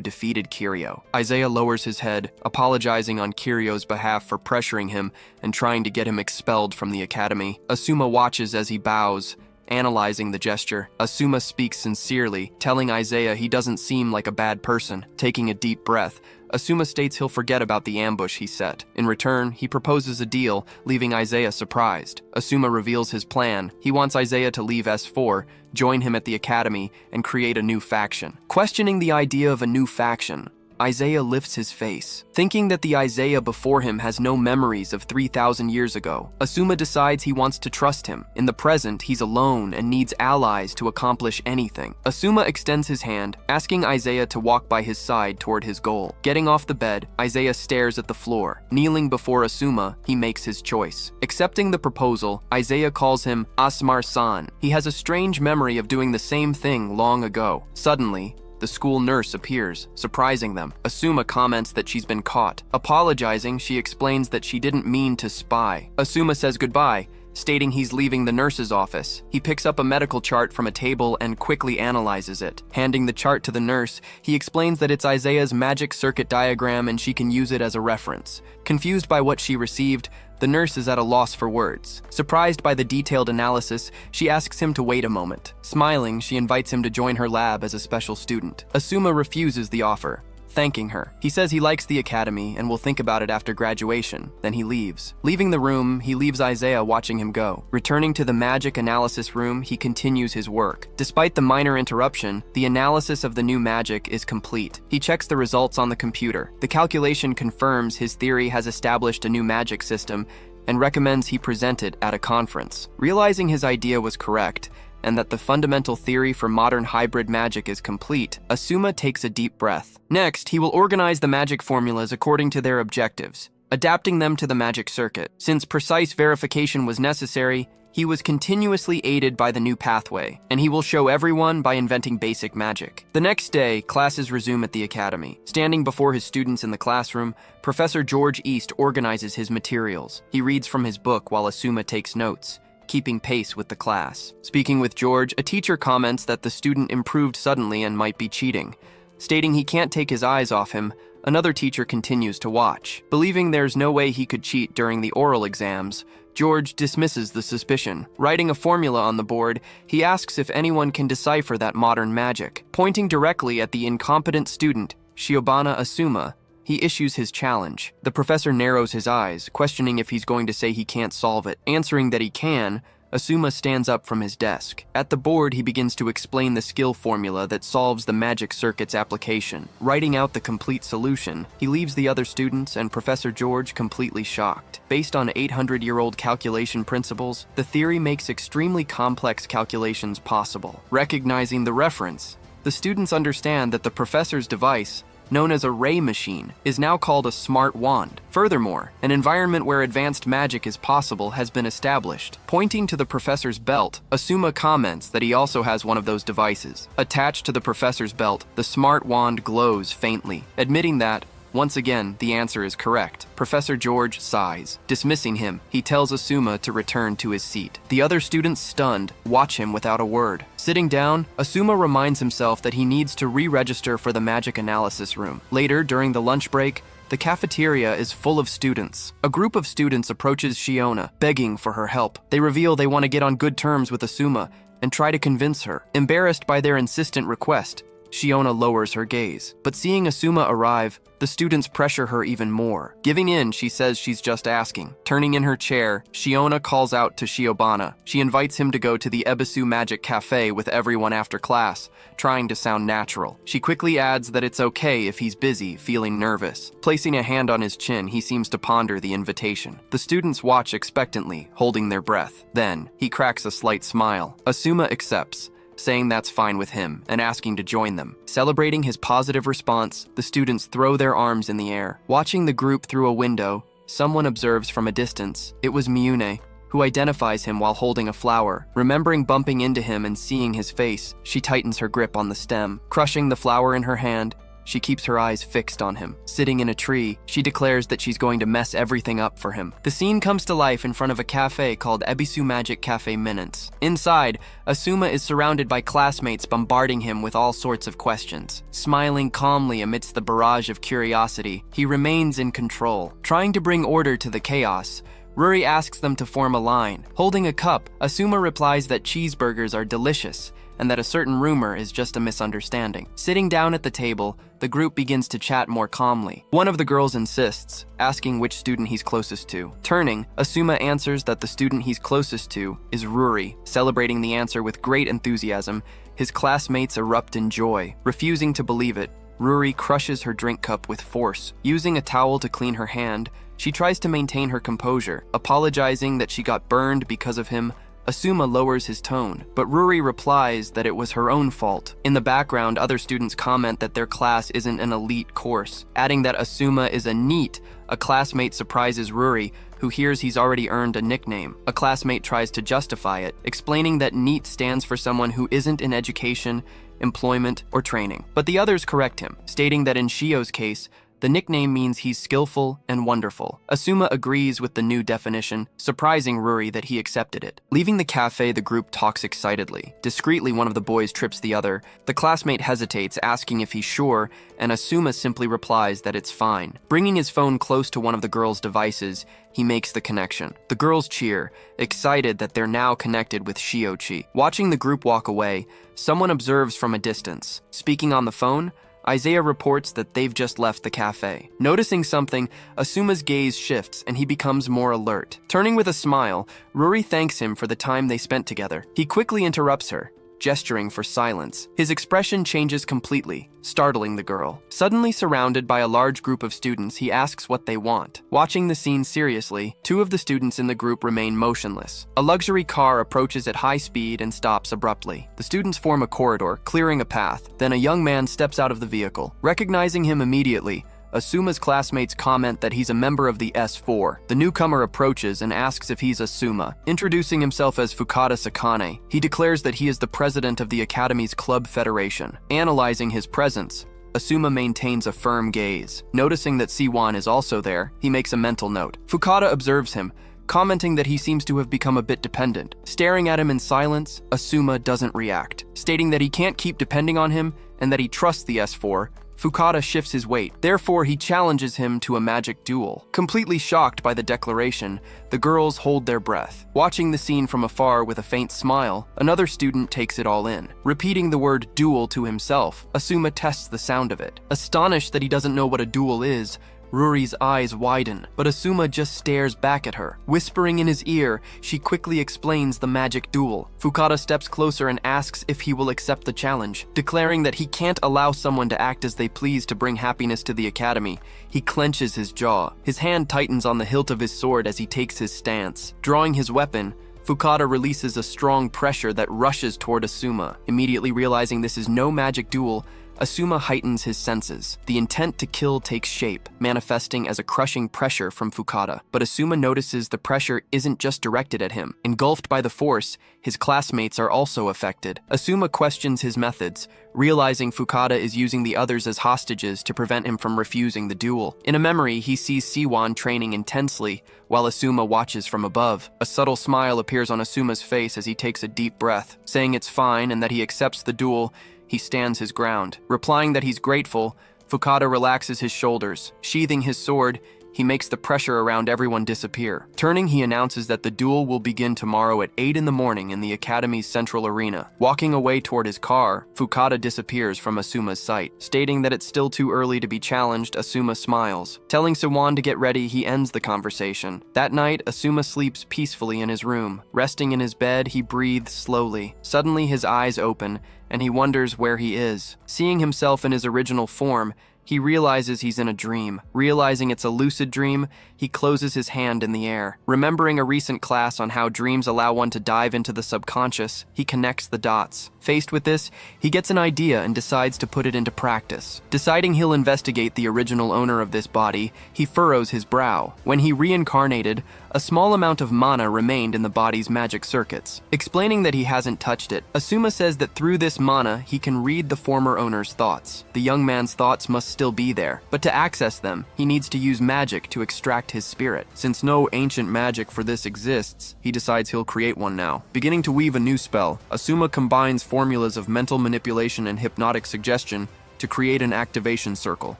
defeated Kiryu. Isaiah lowers his head, apologizing on Kiryu's behalf for pressuring him and trying to get him expelled from the academy. Asuma watches as he bows, analyzing the gesture. Asuma speaks sincerely, telling Isaiah he doesn't seem like a bad person. Taking a deep breath, Asuma states he'll forget about the ambush he set. In return, he proposes a deal, leaving Isaiah surprised. Asuma reveals his plan. He wants Isaiah to leave S4, join him at the academy, and create a new faction. Questioning the idea of a new faction, Isaiah lifts his face, thinking that the Isaiah before him has no memories of 3,000 years ago. Asuma decides he wants to trust him. In the present, he's alone and needs allies to accomplish anything. Asuma extends his hand, asking Isaiah to walk by his side toward his goal. Getting off the bed, Isaiah stares at the floor. Kneeling before Asuma, he makes his choice. Accepting the proposal, Isaiah calls him Asmar-san. He has a strange memory of doing the same thing long ago. Suddenly, the school nurse appears, surprising them. Asuma comments that she's been caught. Apologizing, she explains that she didn't mean to spy. Asuma says goodbye, stating he's leaving the nurse's office. He picks up a medical chart from a table and quickly analyzes it. Handing the chart to the nurse, he explains that it's Isaiah's magic circuit diagram and she can use it as a reference. Confused by what she received, the nurse is at a loss for words. Surprised by the detailed analysis, she asks him to wait a moment. Smiling, she invites him to join her lab as a special student. Asuma refuses the offer, thanking her. He says he likes the academy and will think about it after graduation. Then he leaves. Leaving the room, he leaves Isaiah watching him go. Returning to the magic analysis room, he continues his work. Despite the minor interruption, the analysis of the new magic is complete. He checks the results on the computer. The calculation confirms his theory has established a new magic system and recommends he present it at a conference. Realizing his idea was correct, and that the fundamental theory for modern hybrid magic is complete, Asuma takes a deep breath. Next, he will organize the magic formulas according to their objectives, adapting them to the magic circuit. Since precise verification was necessary, he was continuously aided by the new pathway, and he will show everyone by inventing basic magic. The next day, classes resume at the academy. Standing before his students in the classroom, Professor George East organizes his materials. He reads from his book while Asuma takes notes, keeping pace with the class. Speaking with George, a teacher comments that the student improved suddenly and might be cheating. Stating he can't take his eyes off him, another teacher continues to watch. Believing there's no way he could cheat during the oral exams, George dismisses the suspicion. Writing a formula on the board, he asks if anyone can decipher that modern magic. Pointing directly at the incompetent student, Shiobana Asuma, he issues his challenge. The professor narrows his eyes, questioning if he's going to say he can't solve it. Answering that he can, Asuma stands up from his desk. At the board, he begins to explain the skill formula that solves the magic circuit's application. Writing out the complete solution, he leaves the other students and Professor George completely shocked. Based on 800-year-old calculation principles, the theory makes extremely complex calculations possible. Recognizing the reference, the students understand that the professor's device, known as a ray machine, is now called a smart wand. Furthermore, an environment where advanced magic is possible has been established. Pointing to the professor's belt, Asuma comments that he also has one of those devices. Attached to the professor's belt, the smart wand glows faintly, admitting that, once again, the answer is correct. Professor George sighs. Dismissing him, he tells Asuma to return to his seat. The other students, stunned, watch him without a word. Sitting down, Asuma reminds himself that he needs to re-register for the magic analysis room. Later, during the lunch break, the cafeteria is full of students. A group of students approaches Shiona, begging for her help. They reveal they want to get on good terms with Asuma and try to convince her. Embarrassed by their insistent request, Shiona lowers her gaze. But seeing Asuma arrive, the students pressure her even more. Giving in, she says she's just asking. Turning in her chair, Shiona calls out to Shiobana. She invites him to go to the Ebisu Magic Cafe with everyone after class, trying to sound natural. She quickly adds that it's okay if he's busy, feeling nervous. Placing a hand on his chin, he seems to ponder the invitation. The students watch expectantly, holding their breath. Then, he cracks a slight smile. Asuma accepts, saying that's fine with him and asking to join them. Celebrating his positive response, the students throw their arms in the air. Watching the group through a window, someone observes from a distance. It was Miyune, who identifies him while holding a flower. Remembering bumping into him and seeing his face, she tightens her grip on the stem. Crushing the flower in her hand, she keeps her eyes fixed on him. Sitting in a tree, she declares that she's going to mess everything up for him. The scene comes to life in front of a cafe called Ebisu Magic Cafe Minutes. Inside, Asuma is surrounded by classmates bombarding him with all sorts of questions. Smiling calmly amidst the barrage of curiosity, he remains in control. Trying to bring order to the chaos, Ruri asks them to form a line. Holding a cup, Asuma replies that cheeseburgers are delicious, and that a certain rumor is just a misunderstanding. Sitting down at the table, the group begins to chat more calmly. One of the girls insists, asking which student he's closest to. Turning, Asuma answers that the student he's closest to is Ruri. Celebrating the answer with great enthusiasm, his classmates erupt in joy. Refusing to believe it, Ruri crushes her drink cup with force. Using a towel to clean her hand, she tries to maintain her composure. Apologizing that she got burned because of him, Asuma lowers his tone, but Ruri replies that it was her own fault. In the background, other students comment that their class isn't an elite course. Adding that Asuma is a NEET, a classmate surprises Ruri, who hears he's already earned a nickname. A classmate tries to justify it, explaining that NEET stands for someone who isn't in education, employment, or training. But the others correct him, stating that in Shio's case, the nickname means he's skillful and wonderful. Asuma agrees with the new definition, surprising Ruri that he accepted it. Leaving the cafe, the group talks excitedly. Discreetly, one of the boys trips the other. The classmate hesitates, asking if he's sure, and Asuma simply replies that it's fine. Bringing his phone close to one of the girls' devices, he makes the connection. The girls cheer, excited that they're now connected with Shiochi. Watching the group walk away, someone observes from a distance. Speaking on the phone, Isaiah reports that they've just left the cafe. Noticing something, Asuma's gaze shifts and he becomes more alert. Turning with a smile, Ruri thanks him for the time they spent together. He quickly interrupts her, gesturing for silence. His expression changes completely, startling the girl. Suddenly surrounded by a large group of students, he asks what they want. Watching the scene seriously, two of the students in the group remain motionless. A luxury car approaches at high speed and stops abruptly. The students form a corridor, clearing a path. Then a young man steps out of the vehicle. Recognizing him immediately, Asuma's classmates comment that he's a member of the S4. The newcomer approaches and asks if he's Asuma. Introducing himself as Fukada Sakane, he declares that he is the president of the Academy's club federation. Analyzing his presence, Asuma maintains a firm gaze. Noticing that Siwan is also there, he makes a mental note. Fukada observes him, commenting that he seems to have become a bit dependent. Staring at him in silence, Asuma doesn't react. Stating that he can't keep depending on him and that he trusts the S4, Fukada shifts his weight. Therefore, he challenges him to a magic duel. Completely shocked by the declaration, the girls hold their breath. Watching the scene from afar with a faint smile, another student takes it all in. Repeating the word duel to himself, Asuma tests the sound of it. Astonished that he doesn't know what a duel is, Ruri's eyes widen, but Asuma just stares back at her. Whispering in his ear, she quickly explains the magic duel. Fukada steps closer and asks if he will accept the challenge. Declaring that he can't allow someone to act as they please to bring happiness to the academy, he clenches his jaw. His hand tightens on the hilt of his sword as he takes his stance. Drawing his weapon, Fukada releases a strong pressure that rushes toward Asuma. Immediately realizing this is no magic duel, Asuma heightens his senses. The intent to kill takes shape, manifesting as a crushing pressure from Fukada. But Asuma notices the pressure isn't just directed at him. Engulfed by the force, his classmates are also affected. Asuma questions his methods, realizing Fukada is using the others as hostages to prevent him from refusing the duel. In a memory, he sees Siwan training intensely, while Asuma watches from above. A subtle smile appears on Asuma's face as he takes a deep breath. Saying it's fine and that he accepts the duel, he stands his ground. Replying that he's grateful, Fukada relaxes his shoulders. Sheathing his sword, he makes the pressure around everyone disappear. Turning, he announces that the duel will begin tomorrow at 8 in the morning in the Academy's central arena. Walking away toward his car, Fukada disappears from Asuma's sight. Stating that it's still too early to be challenged, Asuma smiles. Telling Sewon to get ready, he ends the conversation. That night, Asuma sleeps peacefully in his room. Resting in his bed, he breathes slowly. Suddenly, his eyes open, and he wonders where he is. Seeing himself in his original form, he realizes he's in a dream. Realizing it's a lucid dream, he closes his hand in the air. Remembering a recent class on how dreams allow one to dive into the subconscious, he connects the dots. Faced with this, he gets an idea and decides to put it into practice. Deciding he'll investigate the original owner of this body, he furrows his brow. When he reincarnated, a small amount of mana remained in the body's magic circuits. Explaining that he hasn't touched it, Asuma says that through this mana, he can read the former owner's thoughts. The young man's thoughts must still be there, but to access them, he needs to use magic to extract his spirit. Since no ancient magic for this exists, he decides he'll create one now. Beginning to weave a new spell, Asuma combines formulas of mental manipulation and hypnotic suggestion to create an activation circle.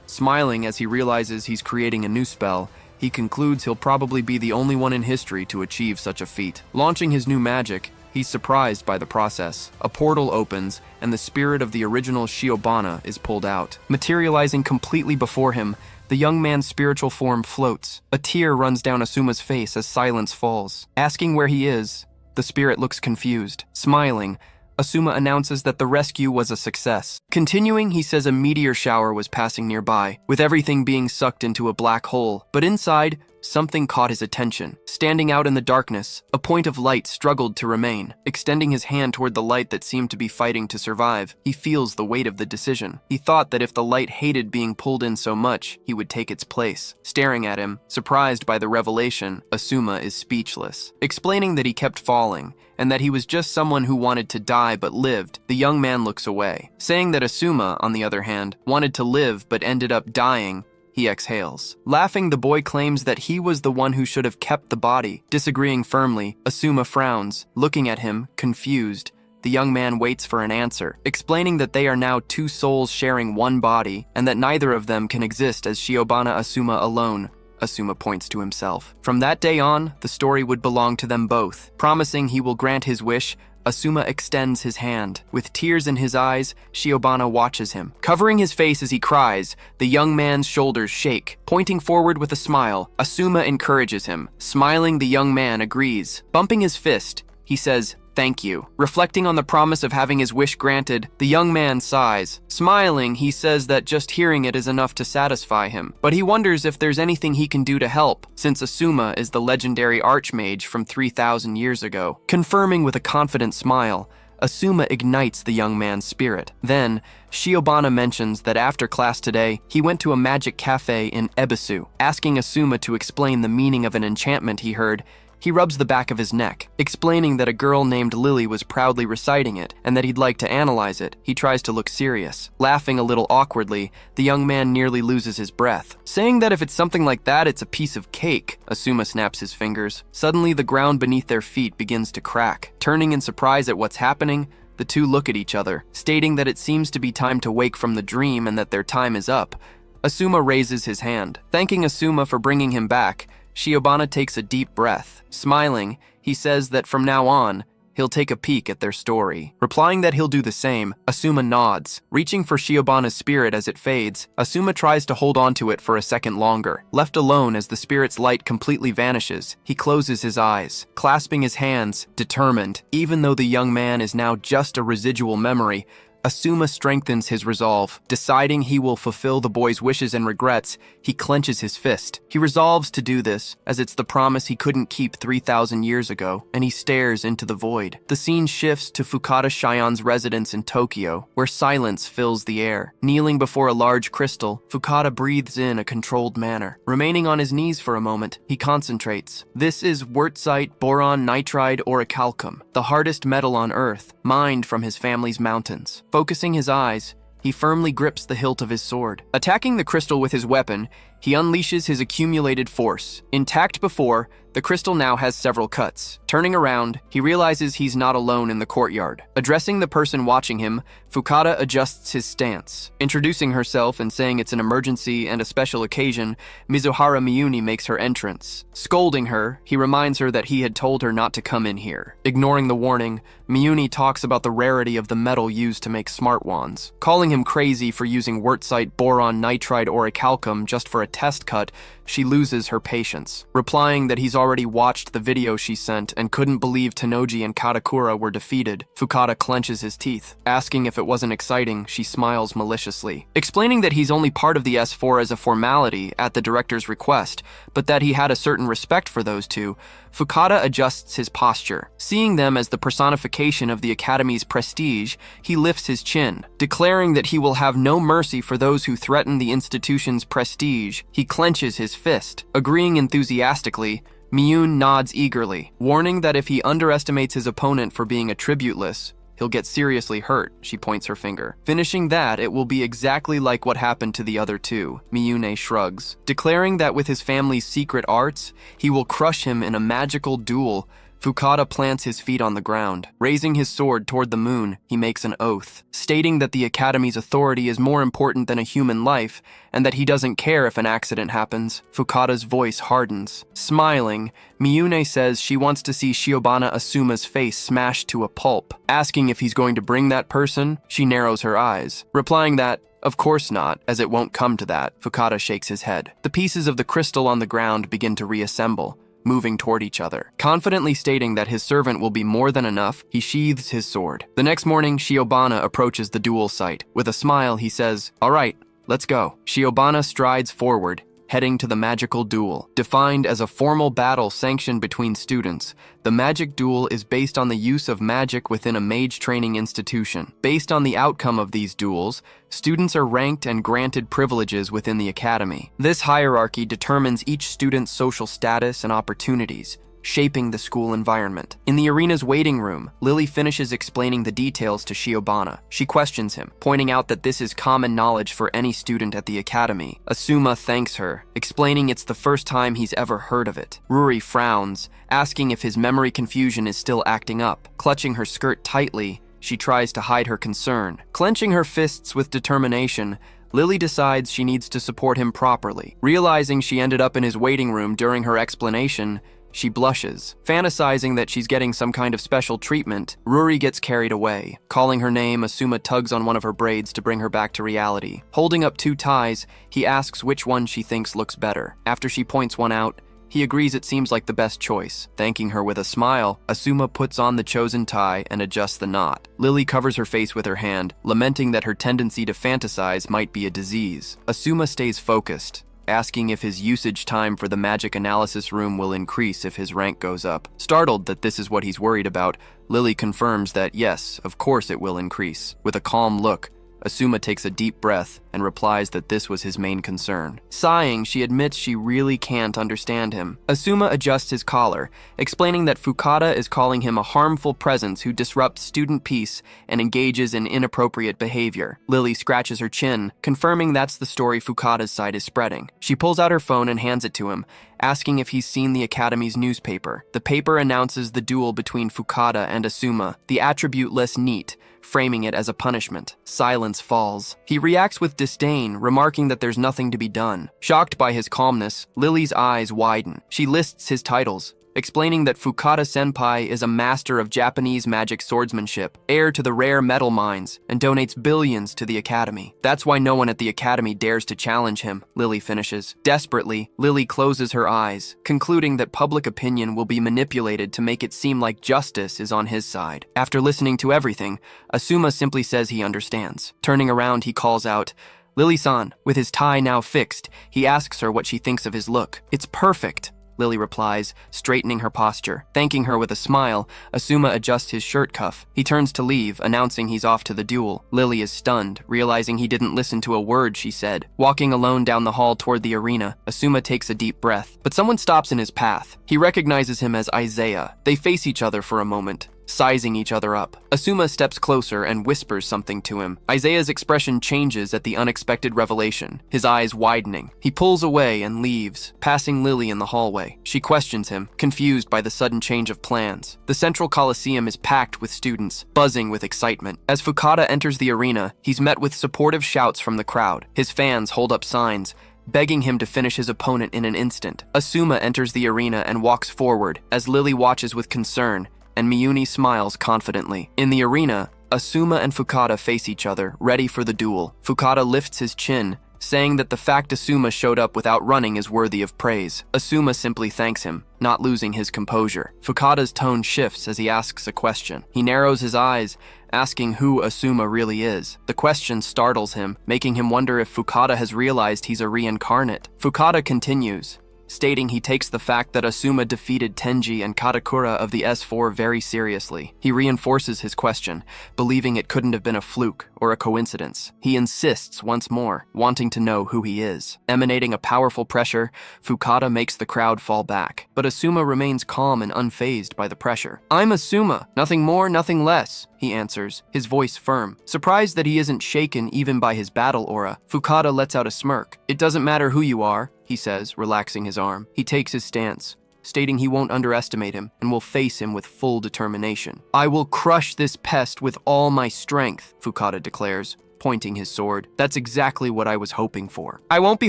Smiling as he realizes he's creating a new spell, he concludes he'll probably be the only one in history to achieve such a feat. Launching his new magic, he's surprised by the process. A portal opens, and the spirit of the original Shiobana is pulled out. Materializing completely before him, the young man's spiritual form floats. A tear runs down Asuma's face as silence falls. Asking where he is, the spirit looks confused. Smiling, Asuma announces that the rescue was a success. Continuing, he says a meteor shower was passing nearby, with everything being sucked into a black hole. But inside, something caught his attention. Standing out in the darkness, a point of light struggled to remain. Extending his hand toward the light that seemed to be fighting to survive, he feels the weight of the decision. He thought that if the light hated being pulled in so much, he would take its place. Staring at him, surprised by the revelation, Asuma is speechless. Explaining that he kept falling, and that he was just someone who wanted to die but lived, the young man looks away. Saying that Asuma, on the other hand, wanted to live but ended up dying, he exhales. Laughing, the boy claims that he was the one who should have kept the body. Disagreeing firmly, Asuma frowns. Looking at him, confused, the young man waits for an answer, explaining that they are now two souls sharing one body, and that neither of them can exist as Shiobana Asuma alone. Asuma points to himself. From that day on, the story would belong to them both. Promising he will grant his wish, Asuma extends his hand. With tears in his eyes, Shiobana watches him. Covering his face as he cries, the young man's shoulders shake. Pointing forward with a smile, Asuma encourages him. Smiling, the young man agrees. Bumping his fist, he says, "Thank you." Reflecting on the promise of having his wish granted, the young man sighs. Smiling, he says that just hearing it is enough to satisfy him. But he wonders if there's anything he can do to help, since Asuma is the legendary Archmage from 3,000 years ago. Confirming with a confident smile, Asuma ignites the young man's spirit. Then, Shiobana mentions that after class today, he went to a magic cafe in Ebisu. Asking Asuma to explain the meaning of an enchantment he heard, he rubs the back of his neck, explaining that a girl named Lily was proudly reciting it and that he'd like to analyze it. He tries to look serious. Laughing a little awkwardly, the young man nearly loses his breath. Saying that if it's something like that, it's a piece of cake. Asuma snaps his fingers. Suddenly, the ground beneath their feet begins to crack. Turning in surprise at what's happening, the two look at each other, stating that it seems to be time to wake from the dream and that their time is up. Asuma raises his hand. Thanking Asuma for bringing him back, Shiobana takes a deep breath. Smiling, he says that from now on, he'll take a peek at their story. Replying that he'll do the same, Asuma nods. Reaching for Shiobana's spirit as it fades, Asuma tries to hold onto it for a second longer. Left alone as the spirit's light completely vanishes, he closes his eyes. Clasping his hands, determined, even though the young man is now just a residual memory, Asuma strengthens his resolve. Deciding he will fulfill the boy's wishes and regrets, he clenches his fist. He resolves to do this, as it's the promise he couldn't keep 3,000 years ago, and he stares into the void. The scene shifts to Fukada Shion's residence in Tokyo, where silence fills the air. Kneeling before a large crystal, Fukada breathes in a controlled manner. Remaining on his knees for a moment, he concentrates. This is wurtzite boron nitride orichalcum, the hardest metal on Earth, mined from his family's mountains. Focusing his eyes, he firmly grips the hilt of his sword. Attacking the crystal with his weapon, he unleashes his accumulated force. Intact before, The crystal now has several cuts. Turning around, he realizes he's not alone in the courtyard. Addressing the person watching him, Fukada adjusts his stance. Introducing herself and saying it's an emergency and a special occasion, Mizuhara Miyuni makes her entrance. Scolding her, he reminds her that he had told her not to come in here. Ignoring the warning, Miyuni talks about the rarity of the metal used to make smart wands. Calling him crazy for using Wurtzite boron nitride orichalcum just for a test cut, she loses her patience. Replying that he's already watched the video she sent and couldn't believe Tenoji and Katakura were defeated, Fukada clenches his teeth. Asking if it wasn't exciting, she smiles maliciously. Explaining that he's only part of the S4 as a formality at the director's request, but that he had a certain respect for those two, Fukada adjusts his posture. Seeing them as the personification of the Academy's prestige, he lifts his chin. Declaring that he will have no mercy for those who threaten the institution's prestige, he clenches his fist. Agreeing enthusiastically, Miyun nods eagerly, warning that if he underestimates his opponent for being attributeless, he'll get seriously hurt, she points her finger. Finishing that, it will be exactly like what happened to the other two, Miyune shrugs. Declaring that with his family's secret arts, he will crush him in a magical duel, Fukada plants his feet on the ground. Raising his sword toward the moon, he makes an oath, stating that the Academy's authority is more important than a human life, and that he doesn't care if an accident happens. Fukada's voice hardens. Smiling, Miyune says she wants to see Shiobana Asuma's face smashed to a pulp. Asking if he's going to bring that person, she narrows her eyes, replying that, of course not, as it won't come to that. Fukada shakes his head. The pieces of the crystal on the ground begin to reassemble, moving toward each other. Confidently stating that his servant will be more than enough, he sheathes his sword. The next morning, Shiobana approaches the duel site. With a smile, he says, "All right, let's go." Shiobana strides forward, heading to the magical duel. Defined as a formal battle sanctioned between students, the magic duel is based on the use of magic within a mage training institution. Based on the outcome of these duels, students are ranked and granted privileges within the academy. This hierarchy determines each student's social status and opportunities, shaping the school environment. In the arena's waiting room, Lily finishes explaining the details to Shiobana. She questions him, pointing out that this is common knowledge for any student at the academy. Asuma thanks her, explaining it's the first time he's ever heard of it. Ruri frowns, asking if his memory confusion is still acting up. Clutching her skirt tightly, she tries to hide her concern. Clenching her fists with determination, Lily decides she needs to support him properly. Realizing she ended up in his waiting room during her explanation, she blushes. Fantasizing that she's getting some kind of special treatment, Ruri gets carried away. Calling her name, Asuma tugs on one of her braids to bring her back to reality. Holding up two ties, he asks which one she thinks looks better. After she points one out, he agrees it seems like the best choice. Thanking her with a smile, Asuma puts on the chosen tie and adjusts the knot. Lily covers her face with her hand, lamenting that her tendency to fantasize might be a disease. Asuma stays focused, asking if his usage time for the magic analysis room will increase if his rank goes up. Startled that this is what he's worried about, Lily confirms that yes, of course it will increase. With a calm look, Asuma takes a deep breath and replies that this was his main concern. Sighing, she admits she really can't understand him. Asuma adjusts his collar, explaining that Fukada is calling him a harmful presence who disrupts student peace and engages in inappropriate behavior. Lily scratches her chin, confirming that's the story Fukada's side is spreading. She pulls out her phone and hands it to him, asking if he's seen the Academy's newspaper. The paper announces the duel between Fukada and Asuma, the attribute-less NEET, framing it as a punishment. Silence falls. He reacts with disdain, remarking that there's nothing to be done. Shocked by his calmness, Lily's eyes widen. She lists his titles, explaining that Fukada-senpai is a master of Japanese magic swordsmanship, heir to the rare metal mines, and donates billions to the academy. That's why no one at the academy dares to challenge him, Lily finishes. Desperately, Lily closes her eyes, concluding that public opinion will be manipulated to make it seem like justice is on his side. After listening to everything, Asuma simply says he understands. Turning around, he calls out, "Lily-san." With his tie now fixed, he asks her what she thinks of his look. "It's perfect," Lily replies, straightening her posture. Thanking her with a smile, Asuma adjusts his shirt cuff. He turns to leave, announcing he's off to the duel. Lily is stunned, realizing he didn't listen to a word she said. Walking alone down the hall toward the arena, Asuma takes a deep breath. But someone stops in his path. He recognizes him as Isaiah. They face each other for a moment, sizing each other up. Asuma steps closer and whispers something to him. Isaiah's expression changes at the unexpected revelation, his eyes widening. He pulls away and leaves, passing Lily in the hallway. She questions him, confused by the sudden change of plans. The Central Coliseum is packed with students, buzzing with excitement. As Fukada enters the arena, he's met with supportive shouts from the crowd. His fans hold up signs, begging him to finish his opponent in an instant. Asuma enters the arena and walks forward, as Lily watches with concern, and Miyuni smiles confidently. In the arena, Asuma and Fukada face each other, ready for the duel. Fukada lifts his chin, saying that the fact Asuma showed up without running is worthy of praise. Asuma simply thanks him, not losing his composure. Fukada's tone shifts as he asks a question. He narrows his eyes, asking who Asuma really is. The question startles him, making him wonder if Fukada has realized he's a reincarnate. Fukada continues, stating he takes the fact that Asuma defeated Tenji and Katakura of the S4 very seriously. He reinforces his question, believing it couldn't have been a fluke or a coincidence. He insists once more, wanting to know who he is. Emanating a powerful pressure, Fukada makes the crowd fall back, but Asuma remains calm and unfazed by the pressure. "I'm Asuma, nothing more, nothing less," he answers, his voice firm. Surprised that he isn't shaken even by his battle aura, Fukada lets out a smirk. "It doesn't matter who you are," he says, relaxing his arm. He takes his stance, stating he won't underestimate him and will face him with full determination. "I will crush this pest with all my strength," Fukada declares, pointing his sword. "That's exactly what I was hoping for." "I won't be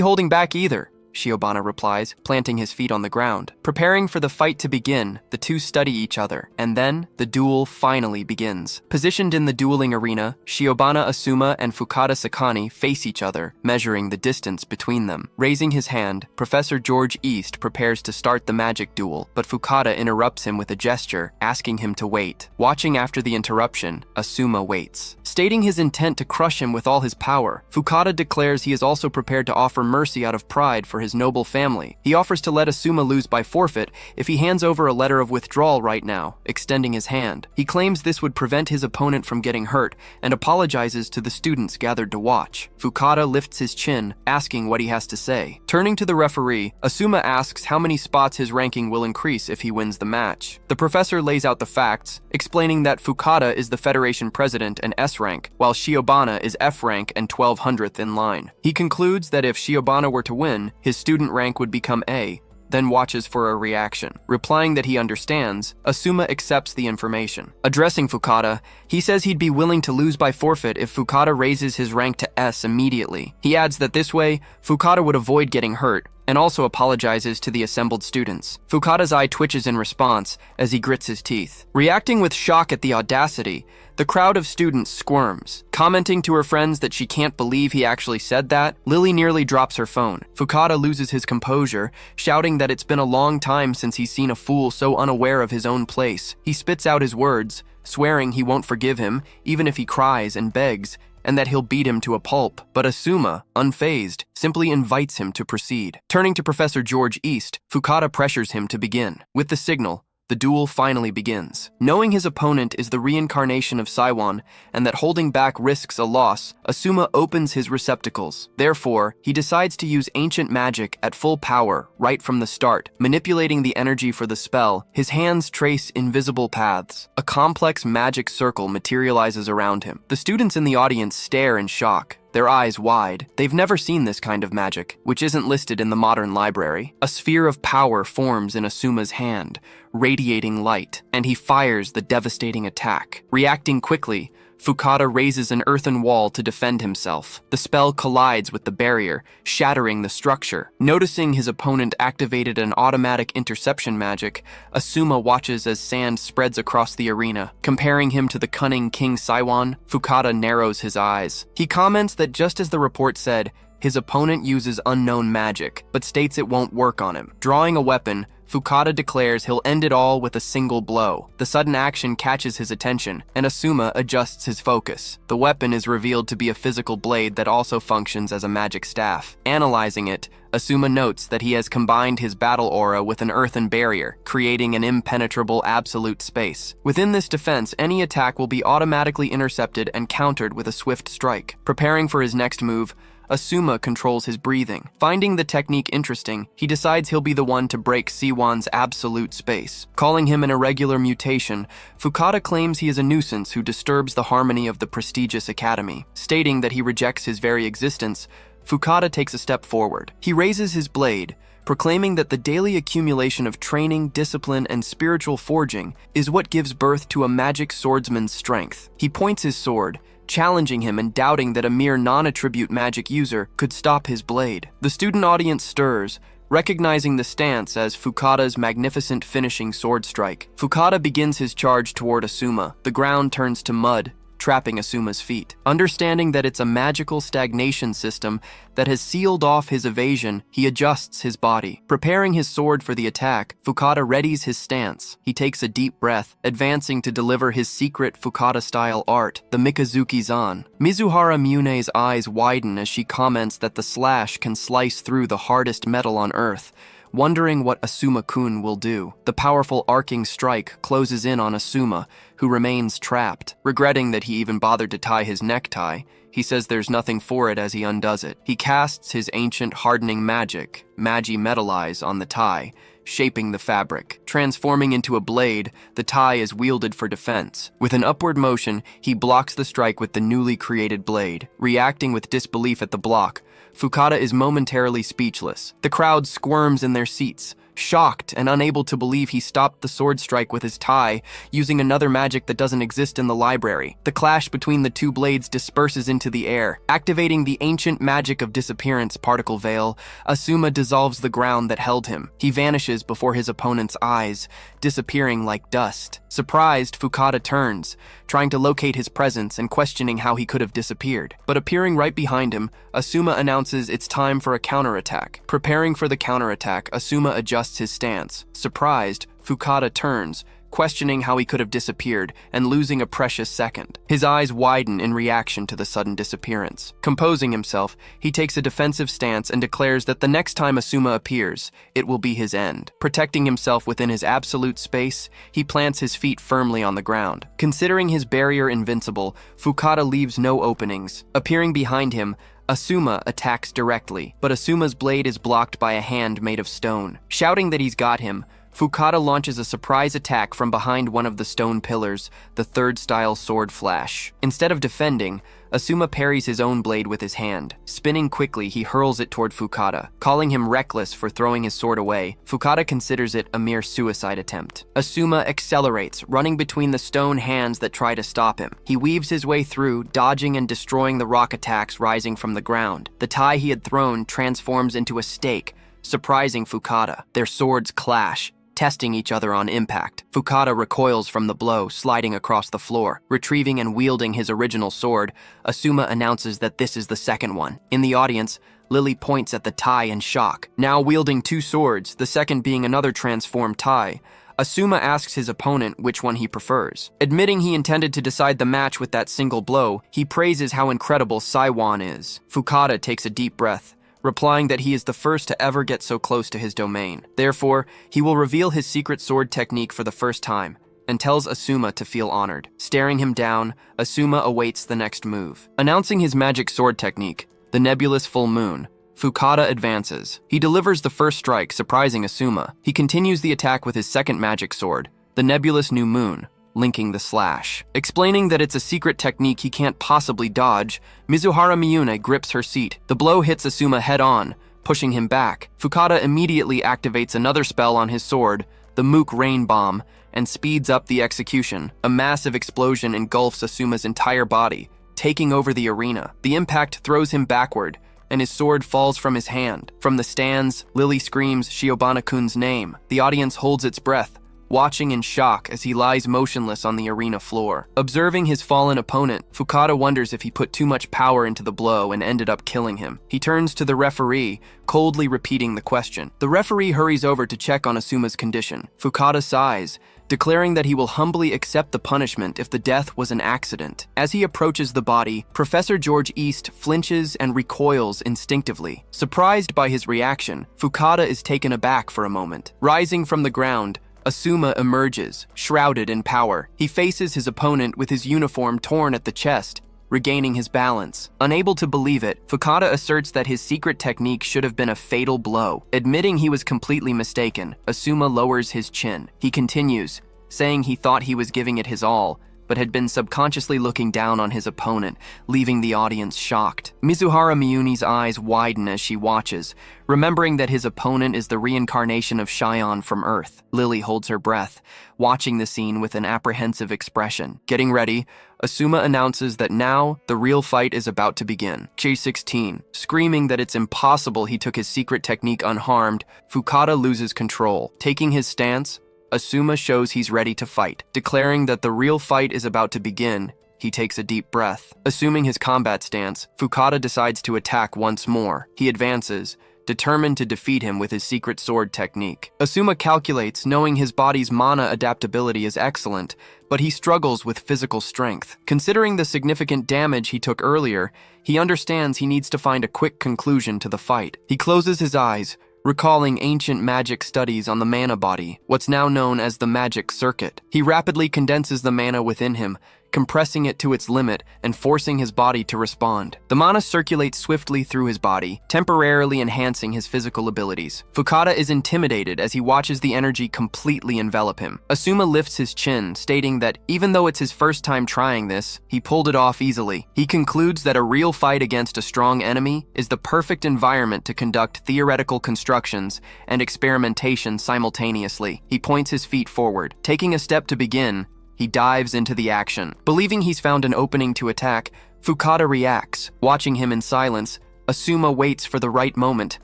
holding back either," Shiobana replies, planting his feet on the ground. Preparing for the fight to begin, the two study each other, and then the duel finally begins. Positioned in the dueling arena, Shiobana Asuma and Fukada Sakani face each other, measuring the distance between them. Raising his hand, Professor George East prepares to start the magic duel, but Fukada interrupts him with a gesture, asking him to wait. Watching after the interruption, Asuma waits. Stating his intent to crush him with all his power, Fukada declares he is also prepared to offer mercy out of pride for his noble family. He offers to let Asuma lose by forfeit if he hands over a letter of withdrawal right now, extending his hand. He claims this would prevent his opponent from getting hurt and apologizes to the students gathered to watch. Fukada lifts his chin, asking what he has to say. Turning to the referee, Asuma asks how many spots his ranking will increase if he wins the match. The professor lays out the facts, explaining that Fukada is the Federation President and S rank, while Shiobana is F rank and 1200th in line. He concludes that if Shiobana were to win, his student rank would become A, then watches for a reaction. Replying that he understands, Asuma accepts the information. Addressing Fukada, he says he'd be willing to lose by forfeit if Fukada raises his rank to S immediately. He adds that this way, Fukada would avoid getting hurt, and also apologizes to the assembled students. Fukada's eye twitches in response as he grits his teeth. Reacting with shock at the audacity, the crowd of students squirms. Commenting to her friends that she can't believe he actually said that, Lily nearly drops her phone. Fukada loses his composure, shouting that it's been a long time since he's seen a fool so unaware of his own place. He spits out his words, swearing he won't forgive him, even if he cries and begs, and that he'll beat him to a pulp. But Asuma, unfazed, simply invites him to proceed. Turning to Professor George East, Fukada pressures him to begin. With the signal, the duel finally begins. Knowing his opponent is the reincarnation of Saiwan and that holding back risks a loss, Asuma opens his receptacles. Therefore, he decides to use ancient magic at full power right from the start. Manipulating the energy for the spell, his hands trace invisible paths. A complex magic circle materializes around him. The students in the audience stare in shock, their eyes wide. They've never seen this kind of magic, which isn't listed in the modern library. A sphere of power forms in Asuma's hand, radiating light, and he fires the devastating attack. Reacting quickly, Fukada raises an earthen wall to defend himself. The spell collides with the barrier, shattering the structure. Noticing his opponent activated an automatic interception magic, Asuma watches as sand spreads across the arena. Comparing him to the cunning King Saiwan, Fukada narrows his eyes. He comments that just as the report said, his opponent uses unknown magic, but states it won't work on him. Drawing a weapon, Fukada declares he'll end it all with a single blow. The sudden action catches his attention, and Asuma adjusts his focus. The weapon is revealed to be a physical blade that also functions as a magic staff. Analyzing it, Asuma notes that he has combined his battle aura with an earthen barrier, creating an impenetrable absolute space. Within this defense, any attack will be automatically intercepted and countered with a swift strike. Preparing for his next move, Asuma controls his breathing. Finding the technique interesting, he decides he'll be the one to break Siwon's absolute space. Calling him an irregular mutation, Fukada claims he is a nuisance who disturbs the harmony of the prestigious academy. Stating that he rejects his very existence, Fukada takes a step forward. He raises his blade, proclaiming that the daily accumulation of training, discipline, and spiritual forging is what gives birth to a magic swordsman's strength. He points his sword, challenging him and doubting that a mere non-attribute magic user could stop his blade. The student audience stirs, recognizing the stance as Fukada's magnificent finishing sword strike. Fukada begins his charge toward Asuma. The ground turns to mud, trapping Asuma's feet. Understanding that it's a magical stagnation system that has sealed off his evasion, he adjusts his body. Preparing his sword for the attack, Fukada readies his stance. He takes a deep breath, advancing to deliver his secret Fukada-style art, the Mikazuki-zan. Mizuhara Miune's eyes widen as she comments that the slash can slice through the hardest metal on Earth, wondering what Asuma-kun will do. The powerful arcing strike closes in on Asuma, who remains trapped. Regretting that he even bothered to tie his necktie, he says there's nothing for it as he undoes it. He casts his ancient hardening magic, Magi Metalize, on the tie, shaping the fabric. Transforming into a blade, the tie is wielded for defense. With an upward motion, he blocks the strike with the newly created blade. Reacting with disbelief at the block, Fukada is momentarily speechless. The crowd squirms in their seats, shocked and unable to believe he stopped the sword strike with his tie, using another magic that doesn't exist in the library. The clash between the two blades disperses into the air. Activating the ancient magic of disappearance particle veil, Asuma dissolves the ground that held him. He vanishes before his opponent's eyes, disappearing like dust. Surprised, Fukada turns, trying to locate his presence and questioning how he could have disappeared. But appearing right behind him, Asuma announces it's time for a counterattack. Preparing for the counterattack, Asuma adjusts his stance. Surprised, Fukada turns, questioning how he could have disappeared and losing a precious second. His eyes widen in reaction to the sudden disappearance. Composing himself, he takes a defensive stance and declares that the next time Asuma appears, it will be his end. Protecting himself within his absolute space, he plants his feet firmly on the ground. Considering his barrier invincible, Fukada leaves no openings. Appearing behind him, Asuma attacks directly, but Asuma's blade is blocked by a hand made of stone. Shouting that he's got him, Fukada launches a surprise attack from behind one of the stone pillars, the third-style sword flash. Instead of defending, Asuma parries his own blade with his hand. Spinning quickly, he hurls it toward Fukada. Calling him reckless for throwing his sword away, Fukada considers it a mere suicide attempt. Asuma accelerates, running between the stone hands that try to stop him. He weaves his way through, dodging and destroying the rock attacks rising from the ground. The tie he had thrown transforms into a stake, surprising Fukada. Their swords clash, testing each other on impact. Fukada recoils from the blow, sliding across the floor. Retrieving and wielding his original sword, Asuma announces that this is the second one. In the audience, Lily points at the tie in shock. Now wielding two swords, the second being another transformed tie, Asuma asks his opponent which one he prefers. Admitting he intended to decide the match with that single blow, he praises how incredible Siwon is. Fukada takes a deep breath, replying that he is the first to ever get so close to his domain. Therefore, he will reveal his secret sword technique for the first time, and tells Asuma to feel honored. Staring him down, Asuma awaits the next move. Announcing his magic sword technique, the nebulous full moon, Fukada advances. He delivers the first strike, surprising Asuma. He continues the attack with his second magic sword, the nebulous new moon, linking the slash. Explaining that it's a secret technique he can't possibly dodge, Mizuhara Miune grips her seat. The blow hits Asuma head-on, pushing him back. Fukada immediately activates another spell on his sword, the Mook Rain Bomb, and speeds up the execution. A massive explosion engulfs Asuma's entire body, taking over the arena. The impact throws him backward, and his sword falls from his hand. From the stands, Lily screams Shiobana-kun's name. The audience holds its breath, watching in shock as he lies motionless on the arena floor. Observing his fallen opponent, Fukada wonders if he put too much power into the blow and ended up killing him. He turns to the referee, coldly repeating the question. The referee hurries over to check on Asuma's condition. Fukada sighs, declaring that he will humbly accept the punishment if the death was an accident. As he approaches the body, Professor George East flinches and recoils instinctively. Surprised by his reaction, Fukada is taken aback for a moment. Rising from the ground, Asuma emerges, shrouded in power. He faces his opponent with his uniform torn at the chest, regaining his balance. Unable to believe it, Fukada asserts that his secret technique should have been a fatal blow. Admitting he was completely mistaken, Asuma lowers his chin. He continues, saying he thought he was giving it his all, but had been subconsciously looking down on his opponent, leaving the audience shocked. Mizuhara Miyuni's eyes widen as she watches, remembering that his opponent is the reincarnation of Shion from Earth. Lily holds her breath, watching the scene with an apprehensive expression. Getting ready, Asuma announces that now the real fight is about to begin. J16, screaming that it's impossible he took his secret technique unharmed, Fukada loses control. Taking his stance, Asuma shows he's ready to fight. Declaring that the real fight is about to begin, he takes a deep breath. Assuming his combat stance, Fukada decides to attack once more. He advances, determined to defeat him with his secret sword technique. Asuma calculates, knowing his body's mana adaptability is excellent, but he struggles with physical strength. Considering the significant damage he took earlier, he understands he needs to find a quick conclusion to the fight. He closes his eyes, recalling ancient magic studies on the mana body, what's now known as the magic circuit. He rapidly condenses the mana within him, compressing it to its limit and forcing his body to respond. The mana circulates swiftly through his body, temporarily enhancing his physical abilities. Fukada is intimidated as he watches the energy completely envelop him. Asuma lifts his chin, stating that even though it's his first time trying this, he pulled it off easily. He concludes that a real fight against a strong enemy is the perfect environment to conduct theoretical constructions and experimentation simultaneously. He points his feet forward. Taking a step to begin, he dives into the action. Believing he's found an opening to attack, Fukada reacts. Watching him in silence, Asuma waits for the right moment.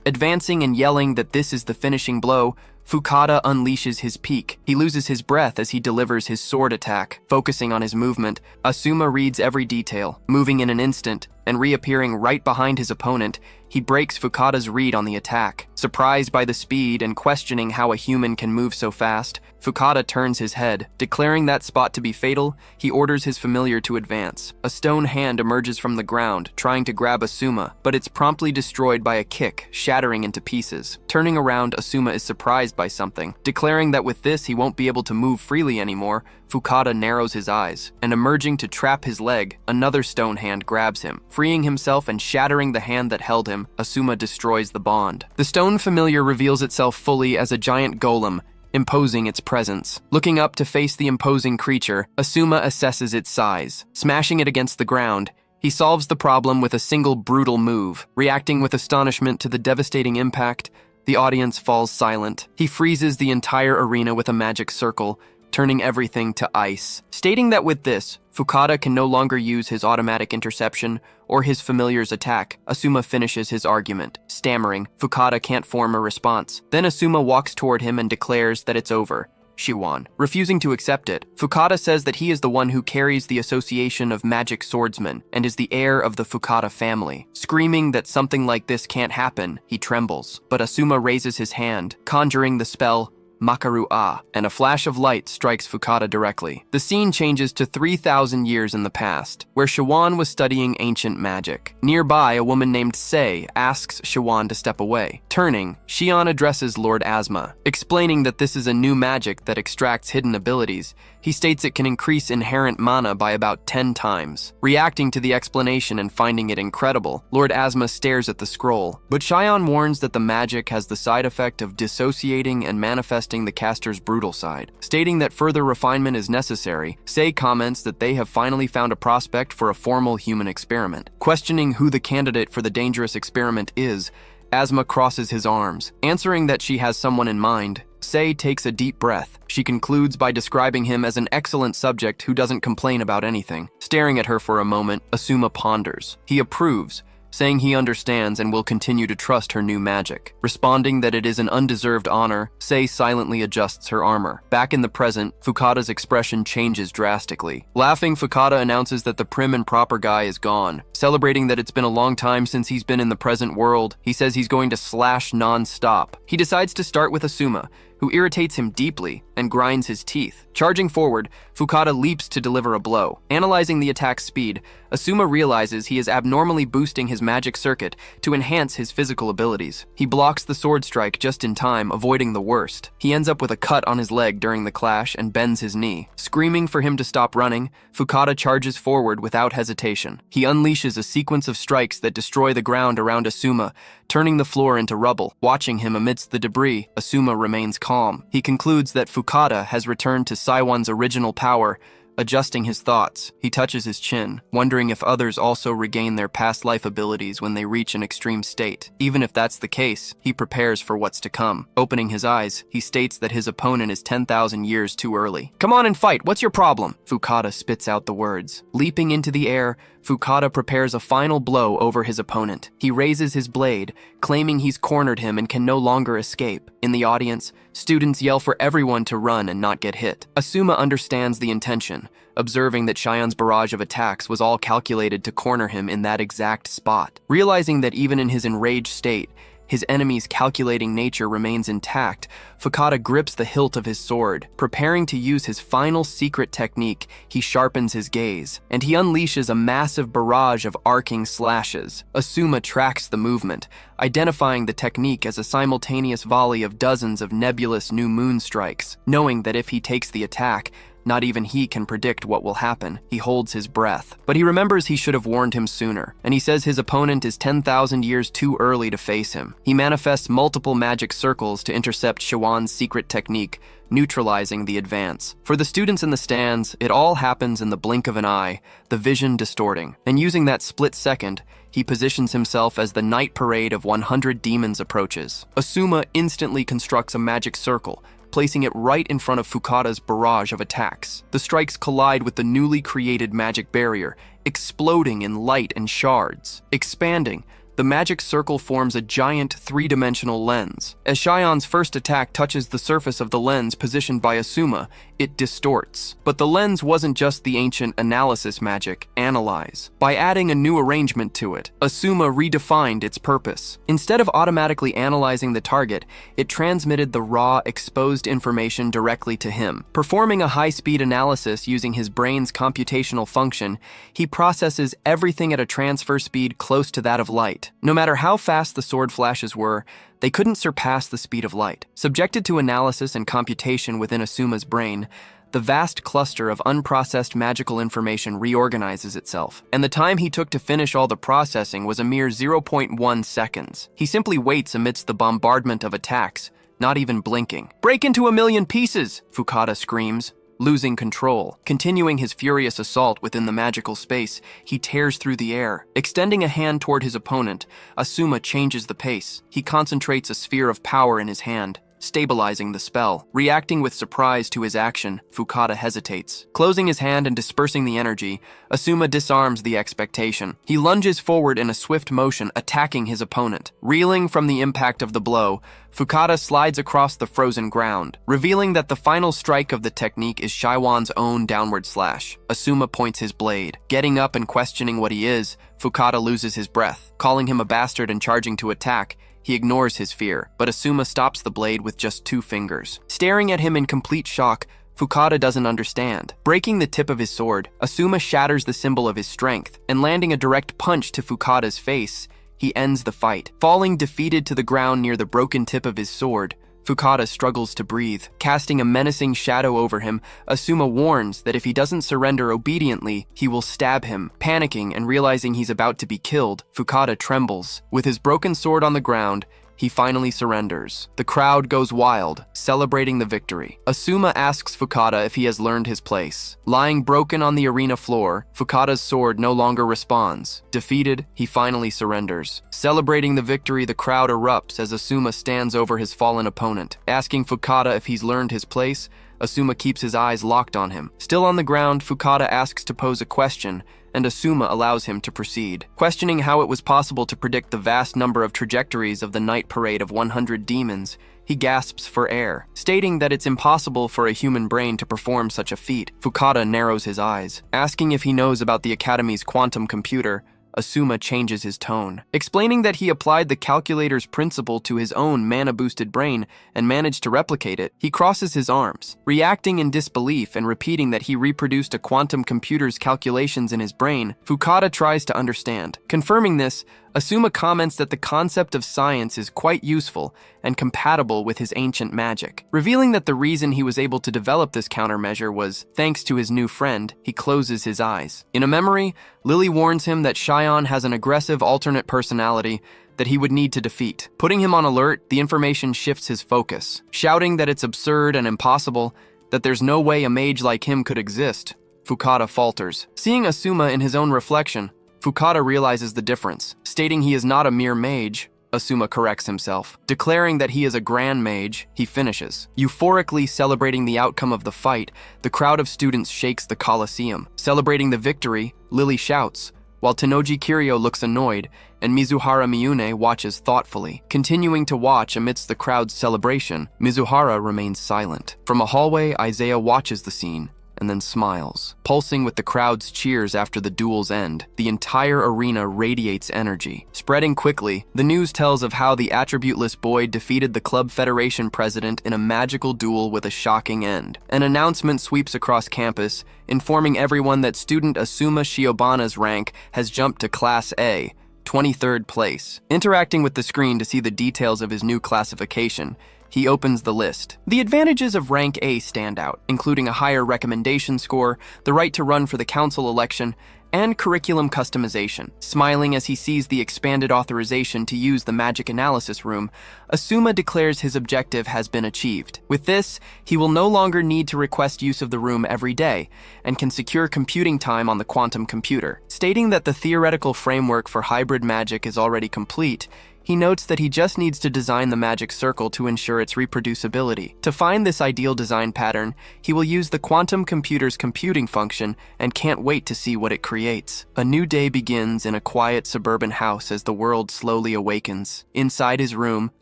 Advancing and yelling that this is the finishing blow, Fukada unleashes his peak. He loses his breath as he delivers his sword attack. Focusing on his movement, Asuma reads every detail, moving in an instant and reappearing right behind his opponent. He breaks Fukada's read on the attack. Surprised by the speed and questioning how a human can move so fast, Fukada turns his head. Declaring that spot to be fatal, he orders his familiar to advance. A stone hand emerges from the ground, trying to grab Asuma, but it's promptly destroyed by a kick, shattering into pieces. Turning around, Asuma is surprised by something. Declaring that with this he won't be able to move freely anymore, Fukada narrows his eyes, and emerging to trap his leg, another stone hand grabs him. Freeing himself and shattering the hand that held him, Asuma destroys the bond. The stone familiar reveals itself fully as a giant golem, imposing its presence. Looking up to face the imposing creature, Asuma assesses its size. Smashing it against the ground, he solves the problem with a single brutal move. Reacting with astonishment to the devastating impact, the audience falls silent. He freezes the entire arena with a magic circle, turning everything to ice. Stating that with this, Fukada can no longer use his automatic interception or his familiar's attack, Asuma finishes his argument. Stammering, Fukada can't form a response. Then Asuma walks toward him and declares that it's over. She won. Refusing to accept it, Fukada says that he is the one who carries the association of magic swordsmen and is the heir of the Fukada family. Screaming that something like this can't happen, he trembles. But Asuma raises his hand, conjuring the spell Makaru-a, and a flash of light strikes Fukada directly. The scene changes to 3,000 years in the past, where Shawan was studying ancient magic. Nearby, a woman named Sei asks Shawan to step away. Turning, Shion addresses Lord Asma. Explaining that this is a new magic that extracts hidden abilities, he states it can increase inherent mana by about 10 times. Reacting to the explanation and finding it incredible, Lord Asma stares at the scroll. But Shion warns that the magic has the side effect of dissociating and manifesting the caster's brutal side. Stating that further refinement is necessary, Sei comments that they have finally found a prospect for a formal human experiment. Questioning who the candidate for the dangerous experiment is, Asma crosses his arms. Answering that she has someone in mind, Sei takes a deep breath. She concludes by describing him as an excellent subject who doesn't complain about anything. Staring at her for a moment, Asuma ponders. He approves, saying he understands and will continue to trust her new magic. Responding that it is an undeserved honor, Sei silently adjusts her armor. Back in the present, Fukada's expression changes drastically. Laughing, Fukada announces that the prim and proper guy is gone. Celebrating that it's been a long time since he's been in the present world, he says he's going to slash non-stop. He decides to start with Asuma, who irritates him deeply and grinds his teeth. Charging forward, Fukada leaps to deliver a blow. Analyzing the attack's speed, Asuma realizes he is abnormally boosting his magic circuit to enhance his physical abilities. He blocks the sword strike just in time, avoiding the worst. He ends up with a cut on his leg during the clash and bends his knee. Screaming for him to stop running, Fukada charges forward without hesitation. He unleashes a sequence of strikes that destroy the ground around Asuma, turning the floor into rubble. Watching him amidst the debris, Asuma remains calm. He concludes that Fukada has returned to Saiwan's original power. Adjusting his thoughts, he touches his chin, wondering if others also regain their past life abilities when they reach an extreme state. Even if that's the case, he prepares for what's to come. Opening his eyes, he states that his opponent is 10,000 years too early. "Come on and fight, what's your problem?" Fukada spits out the words. Leaping into the air, Fukada prepares a final blow over his opponent. He raises his blade, claiming he's cornered him and can no longer escape. In the audience, students yell for everyone to run and not get hit. Asuma understands the intention, observing that Cheyon's barrage of attacks was all calculated to corner him in that exact spot. Realizing that even in his enraged state, his enemy's calculating nature remains intact, Fukada grips the hilt of his sword. Preparing to use his final secret technique, he sharpens his gaze, and he unleashes a massive barrage of arcing slashes. Asuma tracks the movement, identifying the technique as a simultaneous volley of dozens of nebulous new moon strikes. Knowing that if he takes the attack, not even he can predict what will happen, he holds his breath. But he remembers he should have warned him sooner, and he says his opponent is 10,000 years too early to face him. He manifests multiple magic circles to intercept Shawan's secret technique, neutralizing the advance. For the students in the stands, it all happens in the blink of an eye, the vision distorting. And using that split second, he positions himself as the night parade of 100 demons approaches. Asuma instantly constructs a magic circle, placing it right in front of Fukada's barrage of attacks. The strikes collide with the newly created magic barrier, exploding in light and shards. Expanding, the magic circle forms a giant three-dimensional lens. As Cheyon's first attack touches the surface of the lens positioned by Asuma, it distorts. But the lens wasn't just the ancient analysis magic, analyze. By adding a new arrangement to it, Asuma redefined its purpose. Instead of automatically analyzing the target, it transmitted the raw, exposed information directly to him. Performing a high-speed analysis using his brain's computational function, he processes everything at a transfer speed close to that of light. No matter how fast the sword flashes were, they couldn't surpass the speed of light. Subjected to analysis and computation within Asuma's brain, the vast cluster of unprocessed magical information reorganizes itself, and the time he took to finish all the processing was a mere 0.1 seconds. He simply waits amidst the bombardment of attacks, not even blinking. "Break into a million pieces!" Fukada screams. Losing control, continuing his furious assault within the magical space, he tears through the air. Extending a hand toward his opponent, Asuma changes the pace. He concentrates a sphere of power in his hand, stabilizing the spell. Reacting with surprise to his action, Fukada hesitates. Closing his hand and dispersing the energy, Asuma disarms the expectation. He lunges forward in a swift motion, attacking his opponent. Reeling from the impact of the blow, Fukada slides across the frozen ground, revealing that the final strike of the technique is Cheyon's own downward slash. Asuma points his blade. Getting up and questioning what he is, Fukada loses his breath. Calling him a bastard and charging to attack, he ignores his fear, but Asuma stops the blade with just 2 fingers. Staring at him in complete shock, Fukada doesn't understand. Breaking the tip of his sword, Asuma shatters the symbol of his strength, and landing a direct punch to Fukada's face, he ends the fight. Falling defeated to the ground near the broken tip of his sword, Fukada struggles to breathe. Casting a menacing shadow over him, Asuma warns that if he doesn't surrender obediently, he will stab him. Panicking and realizing he's about to be killed, Fukada trembles. With his broken sword on the ground, he finally surrenders. The crowd goes wild, celebrating the victory. Asuma asks Fukada if he has learned his place. Lying broken on the arena floor, Fukada's sword no longer responds. Defeated, he finally surrenders. Celebrating the victory, the crowd erupts as Asuma stands over his fallen opponent. Asking Fukada if he's learned his place, Asuma keeps his eyes locked on him. Still on the ground, Fukada asks to pose a question, and Asuma allows him to proceed. Questioning how it was possible to predict the vast number of trajectories of the night parade of 100 demons, he gasps for air, stating that it's impossible for a human brain to perform such a feat. Fukada narrows his eyes. Asking if he knows about the Academy's quantum computer, Asuma changes his tone, explaining that he applied the calculator's principle to his own mana-boosted brain and managed to replicate it. He crosses his arms, reacting in disbelief and repeating that he reproduced a quantum computer's calculations in his brain. Fukada tries to understand. Confirming this, Asuma comments that the concept of science is quite useful and compatible with his ancient magic, revealing that the reason he was able to develop this countermeasure was thanks to his new friend. He closes his eyes. In a memory, Lily warns him that Shion has an aggressive alternate personality that he would need to defeat. Putting him on alert, the information shifts his focus, shouting that it's absurd and impossible, that there's no way a mage like him could exist. Fukada falters. Seeing Asuma in his own reflection, Fukada realizes the difference. Stating he is not a mere mage, Asuma corrects himself. Declaring that he is a grand mage, he finishes. Euphorically celebrating the outcome of the fight, the crowd of students shakes the Colosseum. Celebrating the victory, Lily shouts, while Tennoji Kiryu looks annoyed, and Mizuhara Miyune watches thoughtfully. Continuing to watch amidst the crowd's celebration, Mizuhara remains silent. From a hallway, Isaiah watches the scene, and then smiles. Pulsing with the crowd's cheers after the duel's end, the entire arena radiates energy. Spreading quickly, the news tells of how the attributeless boy defeated the club federation president in a magical duel with a shocking end. An announcement sweeps across campus, informing everyone that student Asuma Shiobana's rank has jumped to Class A, 23rd place. Interacting with the screen to see the details of his new classification, he opens the list. The advantages of rank A stand out, including a higher recommendation score, the right to run for the council election, and curriculum customization. Smiling as he sees the expanded authorization to use the magic analysis room, Asuma declares his objective has been achieved. With this, he will no longer need to request use of the room every day, and can secure computing time on the quantum computer. Stating that the theoretical framework for hybrid magic is already complete, he notes that he just needs to design the magic circle to ensure its reproducibility. To find this ideal design pattern, he will use the quantum computer's computing function and can't wait to see what it creates. A new day begins in a quiet suburban house as the world slowly awakens. Inside his room,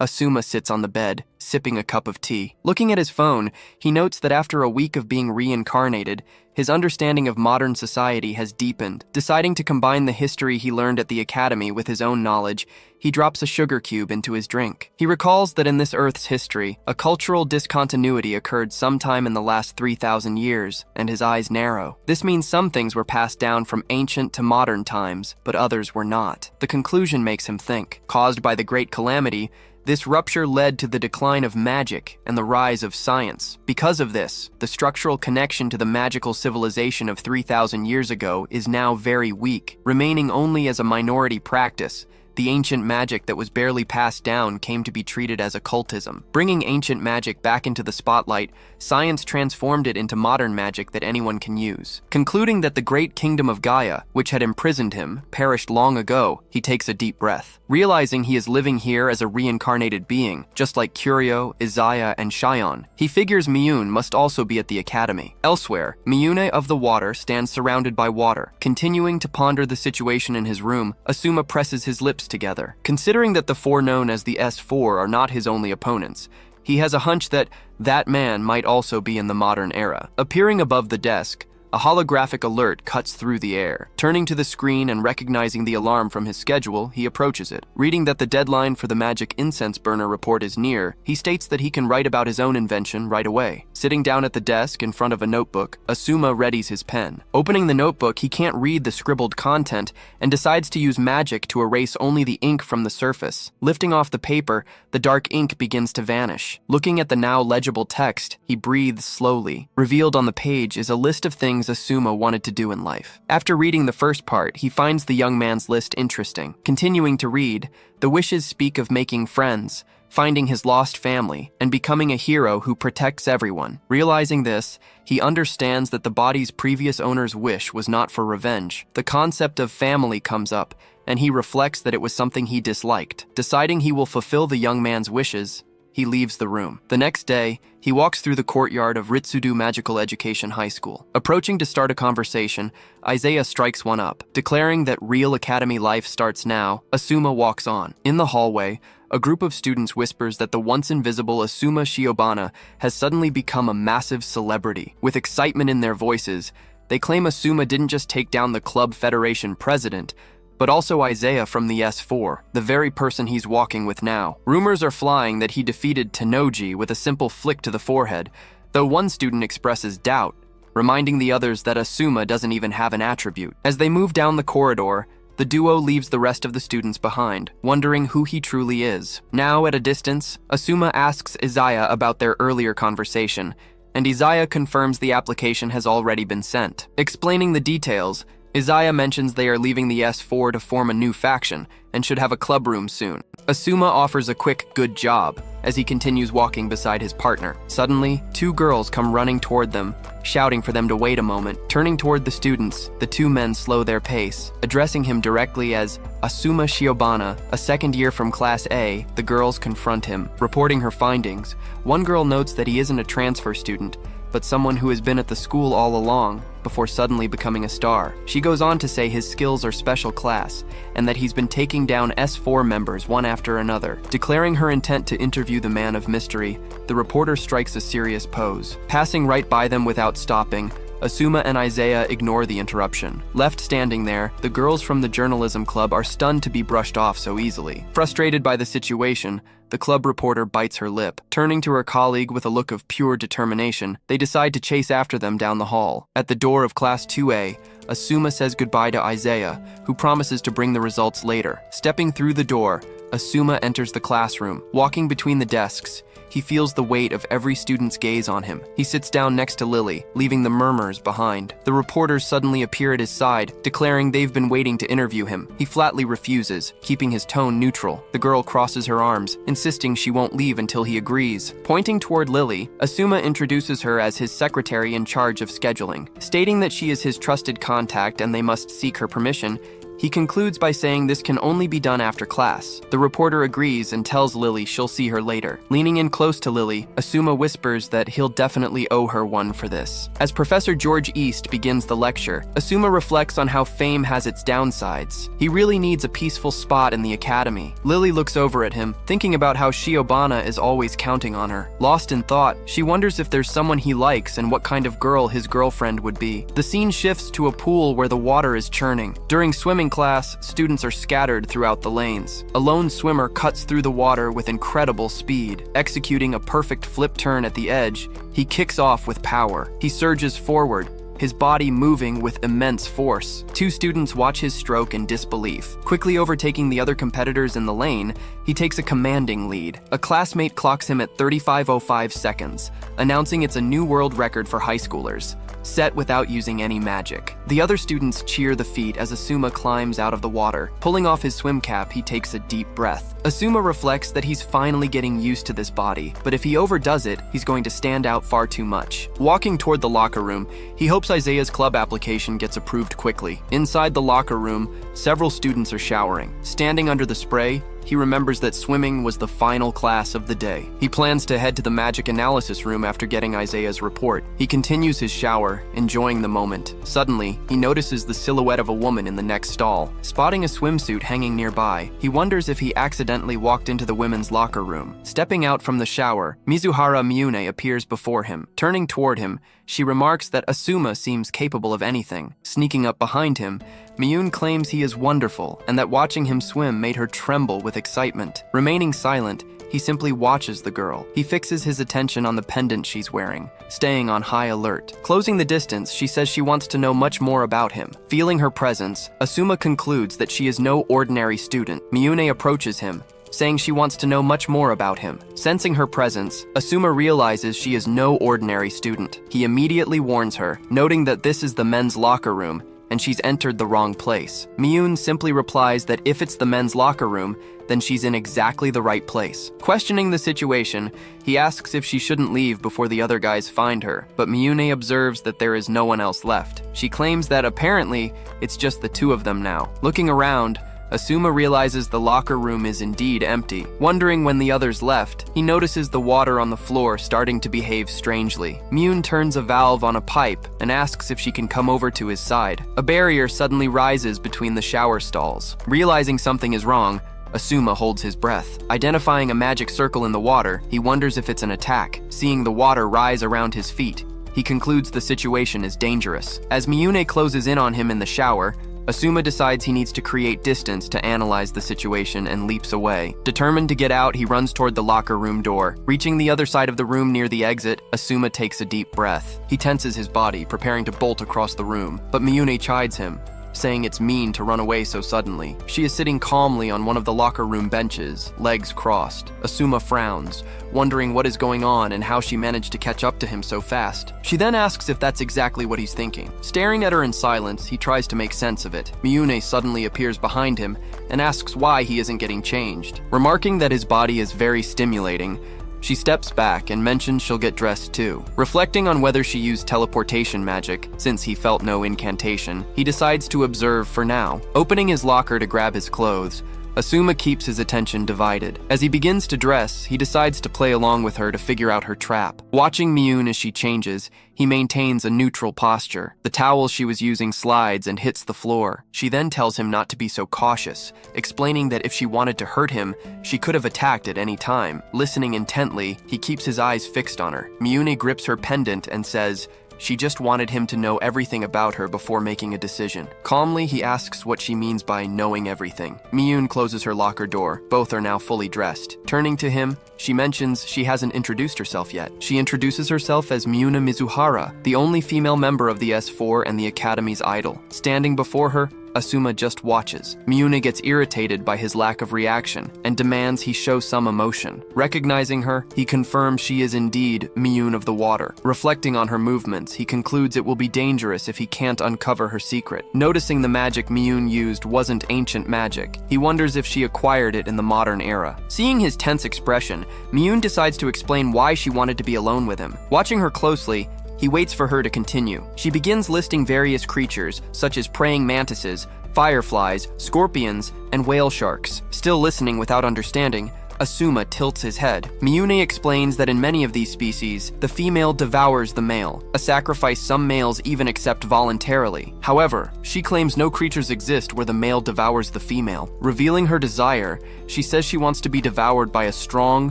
Asuma sits on the bed, sipping a cup of tea. Looking at his phone, he notes that after a week of being reincarnated, his understanding of modern society has deepened. Deciding to combine the history he learned at the academy with his own knowledge, he drops a sugar cube into his drink. He recalls that in this Earth's history, a cultural discontinuity occurred sometime in the last 3,000 years, and his eyes narrow. This means some things were passed down from ancient to modern times, but others were not. The conclusion makes him think. Caused by the Great Calamity, this rupture led to the decline of magic and the rise of science. Because of this, the structural connection to the magical civilization of 3,000 years ago is now very weak, remaining only as a minority practice. The ancient magic that was barely passed down came to be treated as occultism. Bringing ancient magic back into the spotlight, science transformed it into modern magic that anyone can use. Concluding that the great kingdom of Gaia, which had imprisoned him, perished long ago, he takes a deep breath. Realizing he is living here as a reincarnated being, just like Kiryu, Isaiah, and Shion, he figures Miyune must also be at the academy. Elsewhere, Miyune of the Water stands surrounded by water. Continuing to ponder the situation in his room, Asuma presses his lips together. Considering that the four known as the S4 are not his only opponents, he has a hunch that that man might also be in the modern era. Appearing above the desk, a holographic alert cuts through the air. Turning to the screen and recognizing the alarm from his schedule, he approaches it. Reading that the deadline for the magic incense burner report is near, he states that he can write about his own invention right away. Sitting down at the desk in front of a notebook, Asuma readies his pen. Opening the notebook, he can't read the scribbled content and decides to use magic to erase only the ink from the surface. Lifting off the paper, the dark ink begins to vanish. Looking at the now legible text, he breathes slowly. Revealed on the page is a list of things Asuma wanted to do in life. After reading the first part, he finds the young man's list interesting. Continuing to read, the wishes speak of making friends, finding his lost family, and becoming a hero who protects everyone. Realizing this, he understands that the body's previous owner's wish was not for revenge. The concept of family comes up, and he reflects that it was something he disliked. Deciding he will fulfill the young man's wishes, he leaves the room. The next day, he walks through the courtyard of Ritsudo Magical Education High School. Approaching to start a conversation, Isaiah strikes one up. Declaring that real academy life starts now, Asuma walks on. In the hallway, a group of students whispers that the once invisible Asuma Shiobana has suddenly become a massive celebrity. With excitement in their voices, they claim Asuma didn't just take down the club federation president, but also Isaiah from the S4, the very person he's walking with now. Rumors are flying that he defeated Tanoji with a simple flick to the forehead, though one student expresses doubt, reminding the others that Asuma doesn't even have an attribute. As they move down the corridor, the duo leaves the rest of the students behind, wondering who he truly is. Now, at a distance, Asuma asks Isaiah about their earlier conversation, and Isaiah confirms the application has already been sent. Explaining the details, Isaiah mentions they are leaving the S4 to form a new faction and should have a club room soon. Asuma offers a quick good job as he continues walking beside his partner. Suddenly, two girls come running toward them, shouting for them to wait a moment. Turning toward the students, the two men slow their pace. Addressing him directly as Asuma Shiobana, a second year from Class A, the girls confront him. Reporting her findings, one girl notes that he isn't a transfer student, but someone who has been at the school all along, before suddenly becoming a star. She goes on to say his skills are special class, and that he's been taking down S4 members one after another. Declaring her intent to interview the man of mystery, the reporter strikes a serious pose. Passing right by them without stopping, Asuma and Isaiah ignore the interruption. Left standing there, the girls from the journalism club are stunned to be brushed off so easily. Frustrated by the situation, the club reporter bites her lip. Turning to her colleague with a look of pure determination, they decide to chase after them down the hall. At the door of Class 2A, Asuma says goodbye to Isaiah, who promises to bring the results later. Stepping through the door, Asuma enters the classroom. Walking between the desks, he feels the weight of every student's gaze on him. He sits down next to Lily, leaving the murmurs behind. The reporters suddenly appear at his side, declaring they've been waiting to interview him. He flatly refuses, keeping his tone neutral. The girl crosses her arms, insisting she won't leave until he agrees. Pointing toward Lily, Asuma introduces her as his secretary in charge of scheduling. Stating that she is his trusted contact and they must seek her permission, he concludes by saying this can only be done after class. The reporter agrees and tells Lily she'll see her later. Leaning in close to Lily, Asuma whispers that he'll definitely owe her one for this. As Professor George East begins the lecture, Asuma reflects on how fame has its downsides. He really needs a peaceful spot in the academy. Lily looks over at him, thinking about how Shiobana is always counting on her. Lost in thought, she wonders if there's someone he likes and what kind of girl his girlfriend would be. The scene shifts to a pool where the water is churning. During swimming class, students are scattered throughout the lanes. A lone swimmer cuts through the water with incredible speed. Executing a perfect flip turn at the edge, he kicks off with power. He surges forward, his body moving with immense force. Two students watch his stroke in disbelief. Quickly overtaking the other competitors in the lane, he takes a commanding lead. A classmate clocks him at 35:05 seconds, announcing it's a new world record for high schoolers, set without using any magic. The other students cheer the feat as Asuma climbs out of the water. Pulling off his swim cap, he takes a deep breath. Asuma reflects that he's finally getting used to this body, but if he overdoes it, he's going to stand out far too much. Walking toward the locker room, he hopes Isaiah's club application gets approved quickly. Inside the locker room, several students are showering. Standing under the spray, he remembers that swimming was the final class of the day. He plans to head to the magic analysis room after getting Isaiah's report. He continues his shower, enjoying the moment. Suddenly, he notices the silhouette of a woman in the next stall. Spotting a swimsuit hanging nearby, he wonders if he accidentally walked into the women's locker room. Stepping out from the shower, Mizuhara Miyune appears before him. Turning toward him, she remarks that Asuma seems capable of anything. Sneaking up behind him, Miyune claims he is wonderful and that watching him swim made her tremble with excitement. Remaining silent, he simply watches the girl. He fixes his attention on the pendant she's wearing, staying on high alert. Closing the distance, she says she wants to know much more about him. Feeling her presence, Asuma concludes that she is no ordinary student. Miyune approaches him, saying she wants to know much more about him. Sensing her presence, Asuma realizes she is no ordinary student. He immediately warns her, noting that this is the men's locker room and she's entered the wrong place. Miyune simply replies that if it's the men's locker room, then she's in exactly the right place. Questioning the situation, he asks if she shouldn't leave before the other guys find her, but Miyune observes that there is no one else left. She claims that apparently it's just the two of them now. Looking around, Asuma realizes the locker room is indeed empty. Wondering when the others left, he notices the water on the floor starting to behave strangely. Miyune turns a valve on a pipe and asks if she can come over to his side. A barrier suddenly rises between the shower stalls. Realizing something is wrong, Asuma holds his breath. Identifying a magic circle in the water, he wonders if it's an attack. Seeing the water rise around his feet, he concludes the situation is dangerous. As Miyune closes in on him in the shower, Asuma decides he needs to create distance to analyze the situation and leaps away. Determined to get out, he runs toward the locker room door. Reaching the other side of the room near the exit, Asuma takes a deep breath. He tenses his body, preparing to bolt across the room, but Miyune chides him, saying it's mean to run away so suddenly. She is sitting calmly on one of the locker room benches, legs crossed. Asuma frowns, wondering what is going on and how she managed to catch up to him so fast. She then asks if that's exactly what he's thinking. Staring at her in silence, he tries to make sense of it. Miyune suddenly appears behind him and asks why he isn't getting changed. Remarking that his body is very stimulating, she steps back and mentions she'll get dressed too. Reflecting on whether she used teleportation magic, since he felt no incantation, he decides to observe for now. Opening his locker to grab his clothes, Asuma keeps his attention divided. As he begins to dress, he decides to play along with her to figure out her trap. Watching Miyune as she changes, he maintains a neutral posture. The towel she was using slides and hits the floor. She then tells him not to be so cautious, explaining that if she wanted to hurt him, she could have attacked at any time. Listening intently, he keeps his eyes fixed on her. Miyune grips her pendant and says, she just wanted him to know everything about her before making a decision. Calmly, he asks what she means by knowing everything. Miyune closes her locker door. Both are now fully dressed. Turning to him, she mentions she hasn't introduced herself yet. She introduces herself as Miyune Mizuhara, the only female member of the S4 and the Academy's idol. Standing before her, Asuma just watches. Miyune gets irritated by his lack of reaction and demands he show some emotion. Recognizing her, he confirms she is indeed Miyune of the Water. Reflecting on her movements, he concludes it will be dangerous if he can't uncover her secret. Noticing the magic Miyune used wasn't ancient magic, he wonders if she acquired it in the modern era. Seeing his tense expression, Miyune decides to explain why she wanted to be alone with him. Watching her closely, he waits for her to continue. She begins listing various creatures, such as praying mantises, fireflies, scorpions, and whale sharks. Still listening without understanding, Asuma tilts his head. Miyune explains that in many of these species, the female devours the male, a sacrifice some males even accept voluntarily. However, she claims no creatures exist where the male devours the female. Revealing her desire, she says she wants to be devoured by a strong,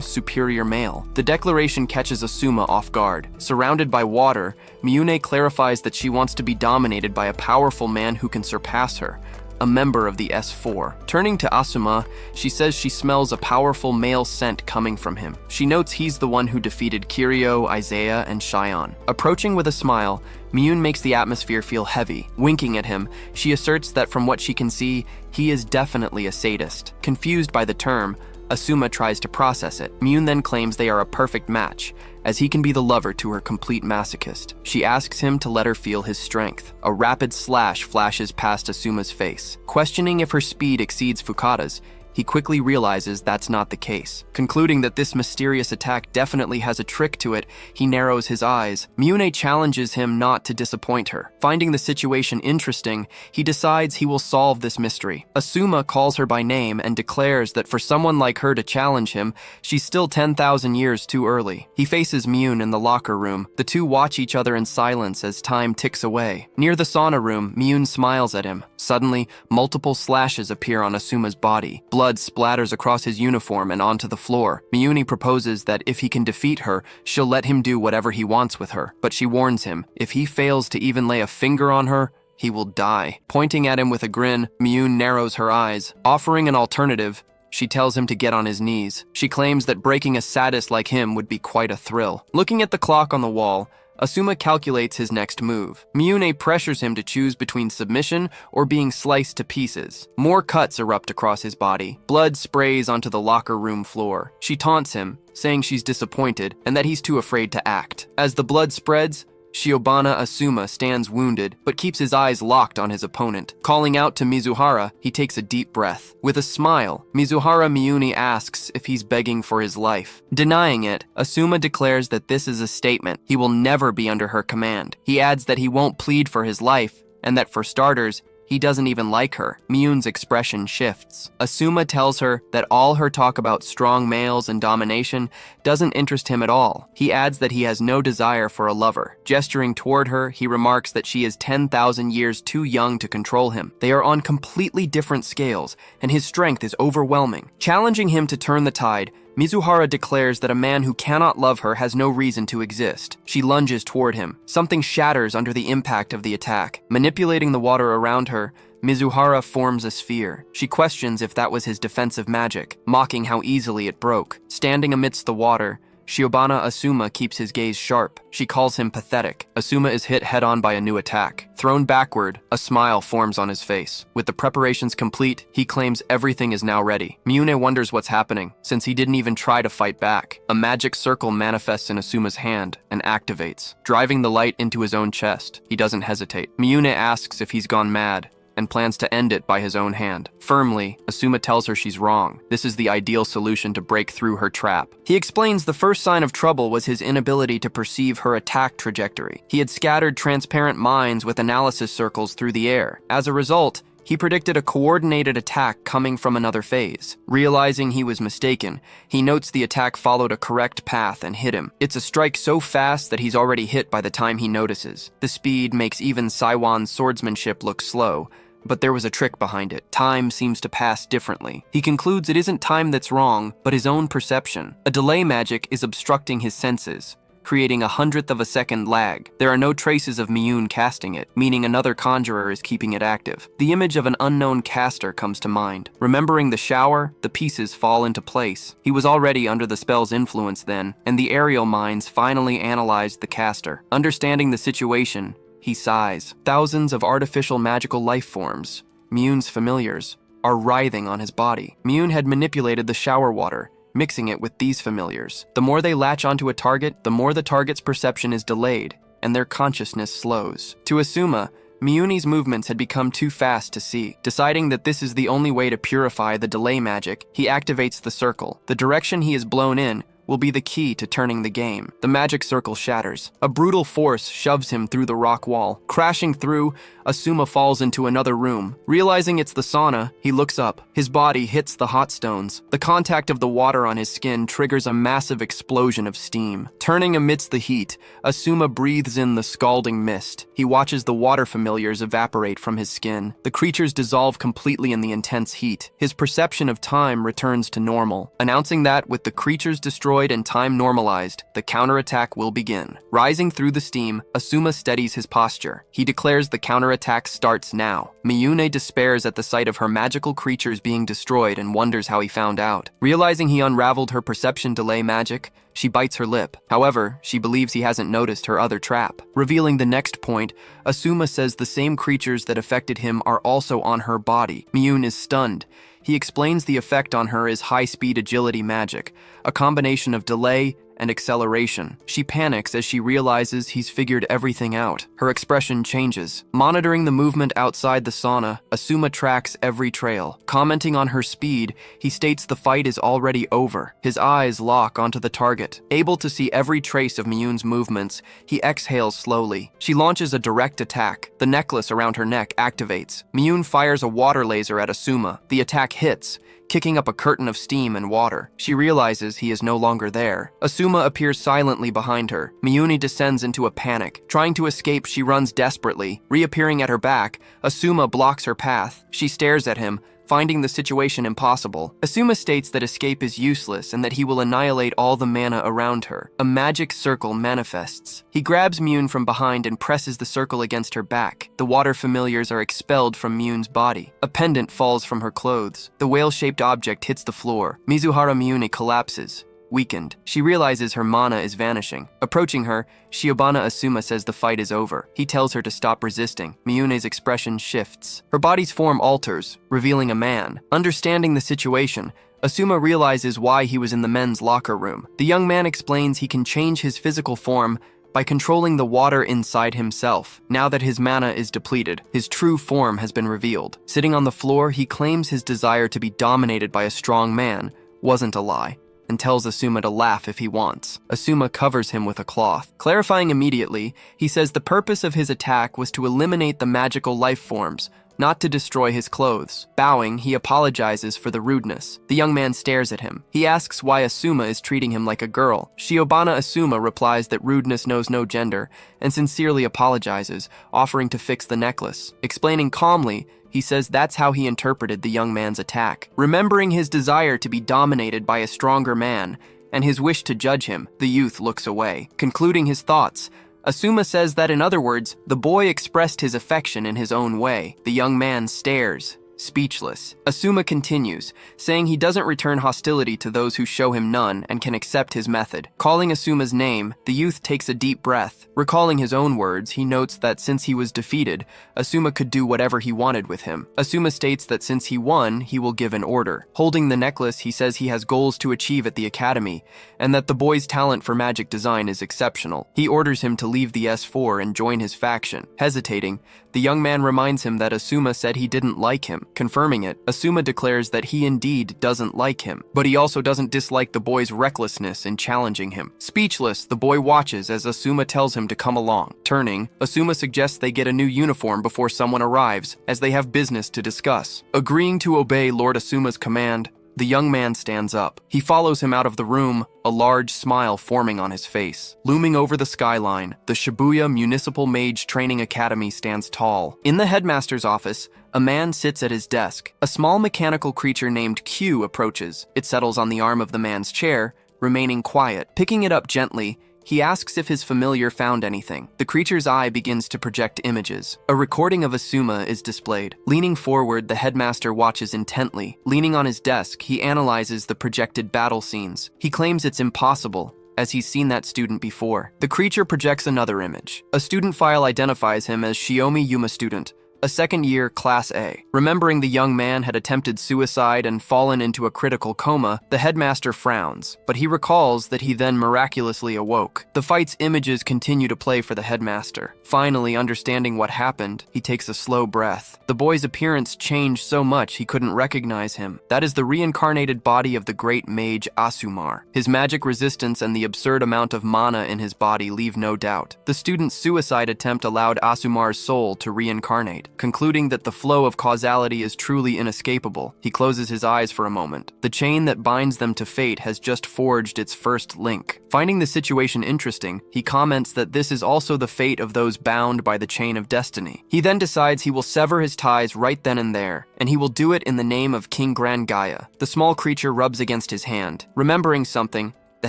superior male. The declaration catches Asuma off guard. Surrounded by water, Miyune clarifies that she wants to be dominated by a powerful man who can surpass her, a member of the S4. Turning to Asuma, she says she smells a powerful male scent coming from him. She notes he's the one who defeated Kiryu, Isaiah, and Shion. Approaching with a smile, Miyune makes the atmosphere feel heavy. Winking at him, she asserts that from what she can see, he is definitely a sadist. Confused by the term, Asuma tries to process it. Miyune then claims they are a perfect match, as he can be the lover to her complete masochist. She asks him to let her feel his strength. A rapid slash flashes past Asuma's face. Questioning if her speed exceeds Fukada's, he quickly realizes that's not the case. Concluding that this mysterious attack definitely has a trick to it, he narrows his eyes. Miyune challenges him not to disappoint her. Finding the situation interesting, he decides he will solve this mystery. Asuma calls her by name and declares that for someone like her to challenge him, she's still 10,000 years too early. He faces Miyune in the locker room. The two watch each other in silence as time ticks away. Near the sauna room, Miyune smiles at him. Suddenly, multiple slashes appear on Asuma's body. Blood splatters across his uniform and onto the floor. Miyune proposes that if he can defeat her, she'll let him do whatever he wants with her. But she warns him, if he fails to even lay a finger on her, he will die. Pointing at him with a grin, Miyune narrows her eyes. Offering an alternative, she tells him to get on his knees. She claims that breaking a sadist like him would be quite a thrill. Looking at the clock on the wall, Asuma calculates his next move. Miyune pressures him to choose between submission or being sliced to pieces. More cuts erupt across his body. Blood sprays onto the locker room floor. She taunts him, saying she's disappointed and that he's too afraid to act. As the blood spreads, Shiobana Asuma stands wounded, but keeps his eyes locked on his opponent. Calling out to Mizuhara, he takes a deep breath. With a smile, Mizuhara Miyune asks if he's begging for his life. Denying it, Asuma declares that this is a statement. He will never be under her command. He adds that he won't plead for his life, and that for starters, he doesn't even like her. Miyune's expression shifts. Asuma tells her that all her talk about strong males and domination doesn't interest him at all. He adds that he has no desire for a lover. Gesturing toward her, he remarks that she is 10,000 years too young to control him. They are on completely different scales, and his strength is overwhelming. Challenging him to turn the tide, Mizuhara declares that a man who cannot love her has no reason to exist. She lunges toward him. Something shatters under the impact of the attack. Manipulating the water around her, Mizuhara forms a sphere. She questions if that was his defensive magic, mocking how easily it broke. Standing amidst the water, Shiobana Asuma keeps his gaze sharp. She calls him pathetic. Asuma is hit head-on by a new attack. Thrown backward, a smile forms on his face. With the preparations complete, he claims everything is now ready. Miyune wonders what's happening, since he didn't even try to fight back. A magic circle manifests in Asuma's hand and activates, driving the light into his own chest. He doesn't hesitate. Miyune asks if he's gone mad, and plans to end it by his own hand. Firmly, Asuma tells her she's wrong. This is the ideal solution to break through her trap. He explains the first sign of trouble was his inability to perceive her attack trajectory. He had scattered transparent mines with analysis circles through the air. As a result, he predicted a coordinated attack coming from another phase. Realizing he was mistaken, he notes the attack followed a correct path and hit him. It's a strike so fast that he's already hit by the time he notices. The speed makes even Saiwan's swordsmanship look slow, but there was a trick behind it. Time seems to pass differently. He concludes it isn't time that's wrong, but his own perception. A delay magic is obstructing his senses, creating 1/100th of a second lag. There are no traces of Miyune casting it, meaning another conjurer is keeping it active. The image of an unknown caster comes to mind. Remembering the shower, the pieces fall into place. He was already under the spell's influence then, and the aerial minds finally analyzed the caster. Understanding the situation, he sighs. Thousands of artificial magical life forms, Miyune's familiars, are writhing on his body. Miyune had manipulated the shower water, mixing it with these familiars. The more they latch onto a target, the more the target's perception is delayed, and their consciousness slows. To Asuma, Miyune's movements had become too fast to see. Deciding that this is the only way to purify the delay magic, he activates the circle. The direction he is blown in will be the key to turning the game. The magic circle shatters. A brutal force shoves him through the rock wall. Crashing through, Asuma falls into another room. Realizing it's the sauna, he looks up. His body hits the hot stones. The contact of the water on his skin triggers a massive explosion of steam. Turning amidst the heat, Asuma breathes in the scalding mist. He watches the water familiars evaporate from his skin. The creatures dissolve completely in the intense heat. His perception of time returns to normal. Announcing that with the creatures destroyed and time normalized, the counterattack will begin. Rising through the steam, Asuma steadies his posture. He declares the counterattack starts now. Miyune despairs at the sight of her magical creatures being destroyed and wonders how he found out. Realizing he unraveled her perception delay magic, she bites her lip. However, she believes he hasn't noticed her other trap. Revealing the next point, Asuma says the same creatures that affected him are also on her body. Miyune is stunned. He explains the effect on her is high-speed agility magic, a combination of delay and acceleration. She panics as she realizes he's figured everything out. Her expression changes. Monitoring the movement outside the sauna, Asuma tracks every trail. Commenting on her speed, he states the fight is already over. His eyes lock onto the target. Able to see every trace of Miyune's movements, he exhales slowly. She launches a direct attack. The necklace around her neck activates. Miyune fires a water laser at Asuma. The attack hits, kicking up a curtain of steam and water. She realizes he is no longer there. Asuma appears silently behind her. Miyune descends into a panic. Trying to escape, she runs desperately. Reappearing at her back, Asuma blocks her path. She stares at him, finding the situation impossible. Asuma states that escape is useless and that he will annihilate all the mana around her. A magic circle manifests. He grabs Miyune from behind and presses the circle against her back. The water familiars are expelled from Miyune's body. A pendant falls from her clothes. The whale-shaped object hits the floor. Mizuhara Miyune collapses, weakened. She realizes her mana is vanishing. Approaching her, Shiobana Asuma says the fight is over. He tells her to stop resisting. Miyune's expression shifts. Her body's form alters, revealing a man. Understanding the situation, Asuma realizes why he was in the men's locker room. The young man explains he can change his physical form by controlling the water inside himself. Now that his mana is depleted, his true form has been revealed. Sitting on the floor, he claims his desire to be dominated by a strong man wasn't a lie, and tells Asuma to laugh if he wants. Asuma covers him with a cloth. Clarifying immediately, he says the purpose of his attack was to eliminate the magical life forms, not to destroy his clothes. Bowing, he apologizes for the rudeness. The young man stares at him. He asks why Asuma is treating him like a girl. Shiobana Asuma replies that rudeness knows no gender, and sincerely apologizes, offering to fix the necklace. Explaining calmly, he says that's how he interpreted the young man's attack. Remembering his desire to be dominated by a stronger man, and his wish to judge him, the youth looks away. Concluding his thoughts, Asuma says that, in other words, the boy expressed his affection in his own way. The young man stares, speechless. Asuma continues, saying he doesn't return hostility to those who show him none and can accept his method. Calling Asuma's name, the youth takes a deep breath. Recalling his own words, he notes that since he was defeated, Asuma could do whatever he wanted with him. Asuma states that since he won, he will give an order. Holding the necklace, he says he has goals to achieve at the academy, and that the boy's talent for magic design is exceptional. He orders him to leave the S4 and join his faction. Hesitating, the young man reminds him that Asuma said he didn't like him. Confirming it, Asuma declares that he indeed doesn't like him, but he also doesn't dislike the boy's recklessness in challenging him. Speechless, the boy watches as Asuma tells him to come along. Turning, Asuma suggests they get a new uniform before someone arrives, as they have business to discuss. Agreeing to obey Lord Asuma's command, the young man stands up. He follows him out of the room, a large smile forming on his face. Looming over the skyline, the Shibuya Municipal Mage Training Academy stands tall. In the headmaster's office, a man sits at his desk. A small mechanical creature named Q approaches. It settles on the arm of the man's chair, remaining quiet. Picking it up gently, he asks if his familiar found anything. The creature's eye begins to project images. A recording of Asuma is displayed. Leaning forward, the headmaster watches intently. Leaning on his desk, he analyzes the projected battle scenes. He claims it's impossible, as he's seen that student before. The creature projects another image. A student file identifies him as Shiomi Yuma student, a second-year Class A. Remembering the young man had attempted suicide and fallen into a critical coma, the headmaster frowns, but he recalls that he then miraculously awoke. The fight's images continue to play for the headmaster. Finally, understanding what happened, he takes a slow breath. The boy's appearance changed so much he couldn't recognize him. That is the reincarnated body of the great mage Asumar. His magic resistance and the absurd amount of mana in his body leave no doubt. The student's suicide attempt allowed Asumar's soul to reincarnate. Concluding that the flow of causality is truly inescapable, he closes his eyes for a moment. The chain that binds them to fate has just forged its first link. Finding the situation interesting, he comments that this is also the fate of those bound by the chain of destiny. He then decides he will sever his ties right then and there, and he will do it in the name of King Gran Gaia. The small creature rubs against his hand. Remembering something, the